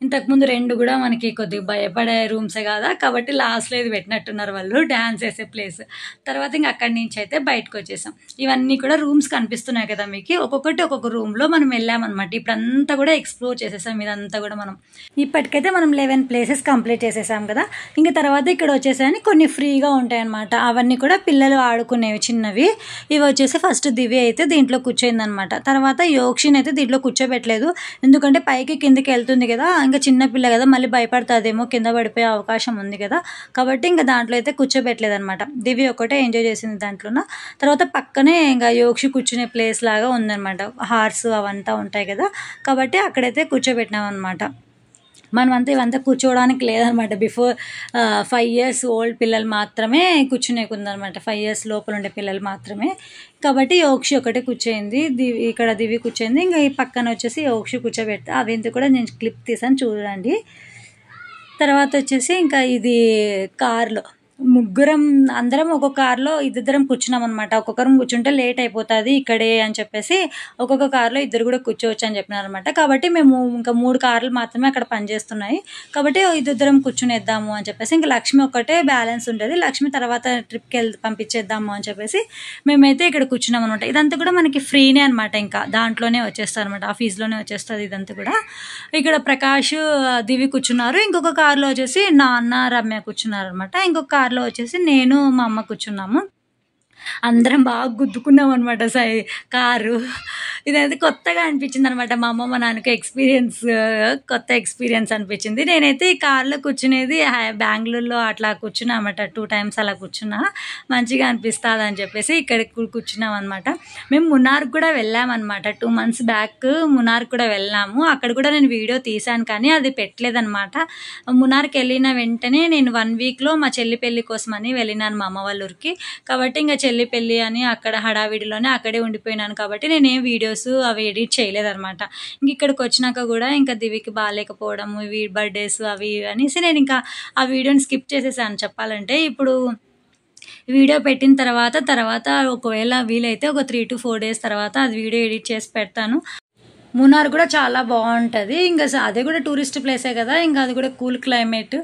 ఇంతకుముందు 2 కూడా మనకి కొద్దిగా భయపడే రూమ్సే కదా, కాబట్టి లాస్ట్లో ఇది పెట్టినట్టున్నారు వాళ్ళు, డ్యాన్స్ చేసే ప్లేస్. తర్వాత ఇంక అక్కడి నుంచి అయితే బయటకు వచ్చేసాం. ఇవన్నీ కూడా రూమ్స్ కనిపిస్తున్నాయి కదా మీకు, ఒక్కొక్కటి ఒక్కొక్క రూమ్లో మనం వెళ్ళామన్నమాట. ఇప్పుడంతా కూడా ఎక్స్ప్లోర్ చేసేసాం ఇదంతా కూడా. మనం ఇప్పటికైతే మనం 11 ప్లేసెస్ కంప్లీట్ చేసేసాం కదా. ఇంకా తర్వాత ఇక్కడ వచ్చేసాయని కొన్ని ఫ్రీగా ఉంటాయి అన్నమాట. అవన్నీ కూడా పిల్లలు ఆడుకునేవి చిన్నవి. ఇవి వచ్చేసి ఫస్ట్ దివ్య అయితే దీంట్లో కూర్చోయిందనమాట. తర్వాత యోక్షిని అయితే దీంట్లో కూర్చోబెట్టలేదు, ఎందుకంటే పైకి కిందకి వెళ్తుంది కదా, ఇంకా చిన్నపిల్ల కదా మళ్ళీ భయపడుతుందేమో, కింద పడిపోయే అవకాశం ఉంది కదా, కాబట్టి ఇంకా దాంట్లో అయితే కూర్చోబెట్టలేదు అనమాట. దివ్య ఒకటే ఎంజాయ్ చేసింది దాంట్లోన. తర్వాత పక్కనే ఇంకా యోక్షి కూర్చునే ప్లేస్ లాగా ఉందన్నమాట. హార్స్ అవంతా ఉంటాయి కదా, కాబట్టి అక్కడైతే కూర్చోబెట్టినాం అనమాట. మనమంతా ఇవంతా కూర్చోవడానికి లేదనమాట. బిఫోర్ 5 years ఓల్డ్ పిల్లలు మాత్రమే కూర్చునేకుందనమాట, 5 years లోపల ఉండే పిల్లలు మాత్రమే. కాబట్టి యోక్షి ఒకటే కూర్చోయింది, ఇక్కడ దివి కూర్చోయింది. ఇంకా ఈ పక్కన వచ్చేసి యోక్షి కూర్చోబెడతా. అవి కూడా నేను క్లిప్ తీసాను చూడండి. తర్వాత వచ్చేసి ఇంకా ఇది కార్లో ముగ్గురం అందరం ఒక్కొక్క కార్లో ఇద్దరం కూర్చున్నాం అనమాట. ఒక్కొక్కరం కూర్చుంటే లేట్ అయిపోతుంది ఇక్కడే అని చెప్పేసి ఒక్కొక్క కార్లో ఇద్దరు కూడా కూర్చోవచ్చు అని చెప్పినారు అనమాట. కాబట్టి మేము ఇంకా 3 కార్లు మాత్రమే అక్కడ పనిచేస్తున్నాయి, కాబట్టి ఇద్దరం కూర్చునేద్దాము అని చెప్పేసి. ఇంకా లక్ష్మి ఒక్కటే బ్యాలెన్స్ ఉంటుంది, లక్ష్మి తర్వాత ట్రిప్కి పంపించేద్దాము అని చెప్పేసి మేమైతే ఇక్కడ కూర్చున్నాం అనమాట. ఇదంతా కూడా మనకి ఫ్రీనే అనమాట, ఇంకా దాంట్లోనే వచ్చేస్తుంది అనమాట, ఆ ఫీజులోనే వచ్చేస్తుంది ఇదంతా కూడా. ఇక్కడ ప్రకాష్, దివి కూర్చున్నారు. ఇంకొక కార్లో వచ్చేసి నాన్న, రమ్య కూర్చున్నారు అనమాట. ఇంకొక కార్లో వచ్చేసి నేను, మా అమ్మ కూర్చున్నాము. అందరం బాగా గుద్దుకున్నాం అనమాట కారు. ఇదైతే కొత్తగా అనిపించింది అనమాట. మా అమ్మ మా నాన్నకి కొత్త ఎక్స్పీరియన్స్ అనిపించింది. నేనైతే ఈ కార్లో కూర్చునేది బెంగళూరులో అట్లా కూర్చున్నా అనమాట, 2 times అలా కూర్చున్నా, మంచిగా అనిపిస్తుంది అని చెప్పేసి ఇక్కడ కూర్చున్నాం అనమాట. మేము మున్నార్కి కూడా వెళ్ళామన్నమాట, 2 months బ్యాక్ మున్నార్కి కూడా వెళ్ళాము. అక్కడ కూడా నేను వీడియో తీశాను కానీ అది పెట్టలేదన్నమాట. మున్నార్కి వెళ్ళిన వెంటనే నేను 1 weekలో మా చెల్లి పెళ్లి కోసమని వెళ్ళినాను మా అమ్మ వాళ్ళ ఊరికి. కాబట్టి ఇంకా చెల్లి పెళ్ళి అని అక్కడ హడావిడిలోనే అక్కడే ఉండిపోయినాను, కాబట్టి నేనేం వీడియోస్ అవి ఎడిట్ చేయలేదన్నమాట. ఇంక ఇక్కడికి వచ్చినాక కూడా ఇంకా దివికి బాగాలేకపోవడము, బర్త్డేస్ అవి అనేసి నేను ఇంకా ఆ వీడియోని స్కిప్ చేసేసాను చెప్పాలంటే. ఇప్పుడు వీడియో పెట్టిన తర్వాత ఒకవేళ వీలైతే ఒక 3 to 4 days తర్వాత అది వీడియో ఎడిట్ చేసి పెడతాను. మున్నార్ కూడా చాలా బాగుంటుంది. ఇంకా అదే కూడా టూరిస్ట్ ప్లేసే కదా, ఇంకా అది కూడా కూల్ క్లైమేట్,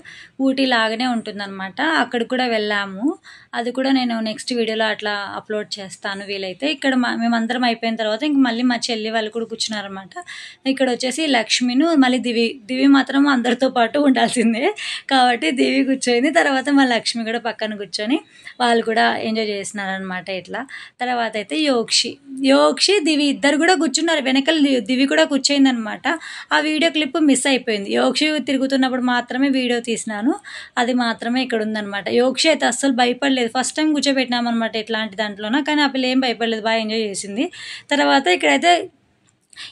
ఊటీ లాగానే ఉంటుందన్నమాట. అక్కడికి కూడా వెళ్ళాము, అది కూడా నేను నెక్స్ట్ వీడియోలో అట్లా అప్లోడ్ చేస్తాను వీలైతే. ఇక్కడ మేమందరం అయిపోయిన తర్వాత ఇంక మళ్ళీ మా చెల్లి వాళ్ళు కూడా కూర్చున్నారనమాట. ఇక్కడ వచ్చేసి లక్ష్మిను మళ్ళీ దివి మాత్రం అందరితో పాటు ఉండాల్సిందే, కాబట్టి దివి కూర్చొని తర్వాత మా లక్ష్మి కూడా పక్కన కూర్చొని వాళ్ళు కూడా ఎంజాయ్ చేస్తున్నారనమాట ఇట్లా. తర్వాత అయితే యోక్షి దివి ఇద్దరు కూడా కూర్చున్నారు, వెనకాల దివి కూడా కూర్చోయింది అనమాట. ఆ వీడియో క్లిప్ మిస్ అయిపోయింది. యోక్షి తిరుగుతున్నప్పుడు మాత్రమే వీడియో తీసినాను, అది మాత్రమే ఇక్కడ ఉందనమాట. యోక్షి అయితే అస్సలు భయపడలేదు. ఫస్ట్ టైం కూర్చోబెట్టినామన్నమాట ఇట్లాంటి దాంట్లోన, కానీ ఆ పిల్ల ఏం భయపడలేదు, బాగా ఎంజాయ్ చేసింది. తర్వాత ఇక్కడైతే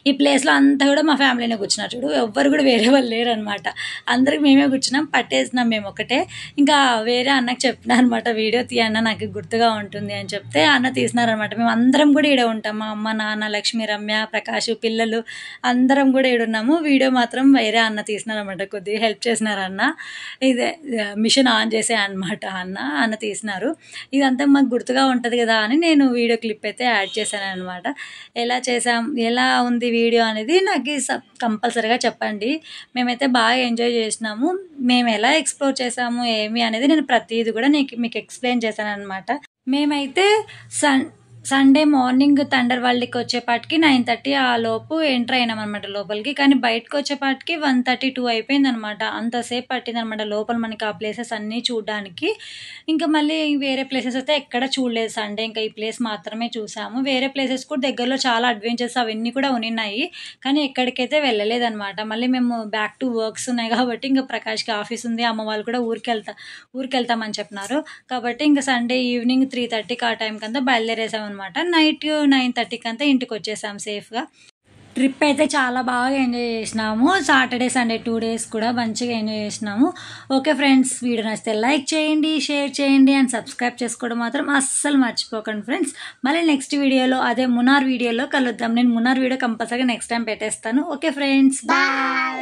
ఈ ప్లేస్లో అంతా కూడా మా ఫ్యామిలీనే కూర్చున్నారు చూడు, ఎవ్వరు కూడా వేరే వాళ్ళు లేరు అనమాట. అందరికి మేమే కూర్చున్నాం, పట్టేసినాం మేము ఒకటే. ఇంకా వేరే అన్నకు చెప్పినా అనమాట, వీడియో తీయన్న నాకు గుర్తుగా ఉంటుంది అని చెప్తే అన్న తీసినారనమాట. మేము అందరం కూడా ఈడ ఉంటాం, మా అమ్మ, నాన్న, లక్ష్మి, రమ్య, ప్రకాష్, పిల్లలు అందరం కూడా ఈడున్నాము. వీడియో మాత్రం వేరే అన్న తీసినారనమాట, కొద్దిగా హెల్ప్ చేసినారు అన్న. ఇదే మిషన్ ఆన్ చేసే అనమాట అన్న తీసినారు. ఇదంతా మాకు గుర్తుగా ఉంటుంది కదా అని నేను వీడియో క్లిప్ అయితే యాడ్ చేశాను అనమాట. ఎలా ఉంది వీడియో అనేది నాకు కంపల్సరీగా చెప్పండి. మేమైతే బాగా ఎంజాయ్ చేసినాము. మేము ఎలా ఎక్స్ప్లోర్ చేసాము ఏమి అనేది నేను ప్రతిదీ కూడా మీకు ఎక్స్ప్లెయిన్ చేశాను అనమాట. మేమైతే సండే మార్నింగ్ థండర్ వరల్డ్కి వచ్చేపాటికి 9:30 ఆ లోపు ఎంటర్ అయినాం అనమాట లోపలికి. కానీ బయటకు వచ్చేపాటికి 1:32 అయిపోయింది అనమాట. అంతసేపు పట్టింది అనమాట లోపల మనకి ఆ ప్లేసెస్ అన్నీ చూడడానికి. ఇంకా మళ్ళీ వేరే ప్లేసెస్ అయితే ఎక్కడ చూడలేదు సండే. ఇంకా ఈ ప్లేస్ మాత్రమే చూసాము. వేరే ప్లేసెస్ కూడా దగ్గరలో చాలా అడ్వెంచర్స్ అవన్నీ కూడా ఉన్నాయి, కానీ ఎక్కడికైతే వెళ్ళలేదు అనమాట. మళ్ళీ మేము బ్యాక్ టు వర్క్స్ ఉన్నాయి కాబట్టి ఇంకా ప్రకాష్కి ఆఫీస్ ఉంది, అమ్మ వాళ్ళు కూడా ఊరికెళ్తామని చెప్పినారు కాబట్టి ఇంకా సండే ఈవినింగ్ 3:30కి ఆ టైంకి అంతా బయలుదేరేసాం అనమాట. నైట్ 9:30కి అంతా ఇంటికి వచ్చేసాం సేఫ్గా. ట్రిప్ అయితే చాలా బాగా ఎంజాయ్ చేసినాము. సాటర్డే సండే 2 డేస్ కూడా మంచిగా ఎంజాయ్ చేసినాము. ఓకే ఫ్రెండ్స్, వీడియో నచ్చితే లైక్ చేయండి, షేర్ చేయండి అండ్ సబ్స్క్రైబ్ చేసుకోవడం మాత్రం అస్సలు మర్చిపోకండి ఫ్రెండ్స్. మళ్ళీ నెక్స్ట్ వీడియోలో అదే మునార్ వీడియోలో కలుద్దాం. నేను మునార్ వీడియో కంపల్సరీగా నెక్స్ట్ టైం పెట్టేస్తాను. Okay friends, bye.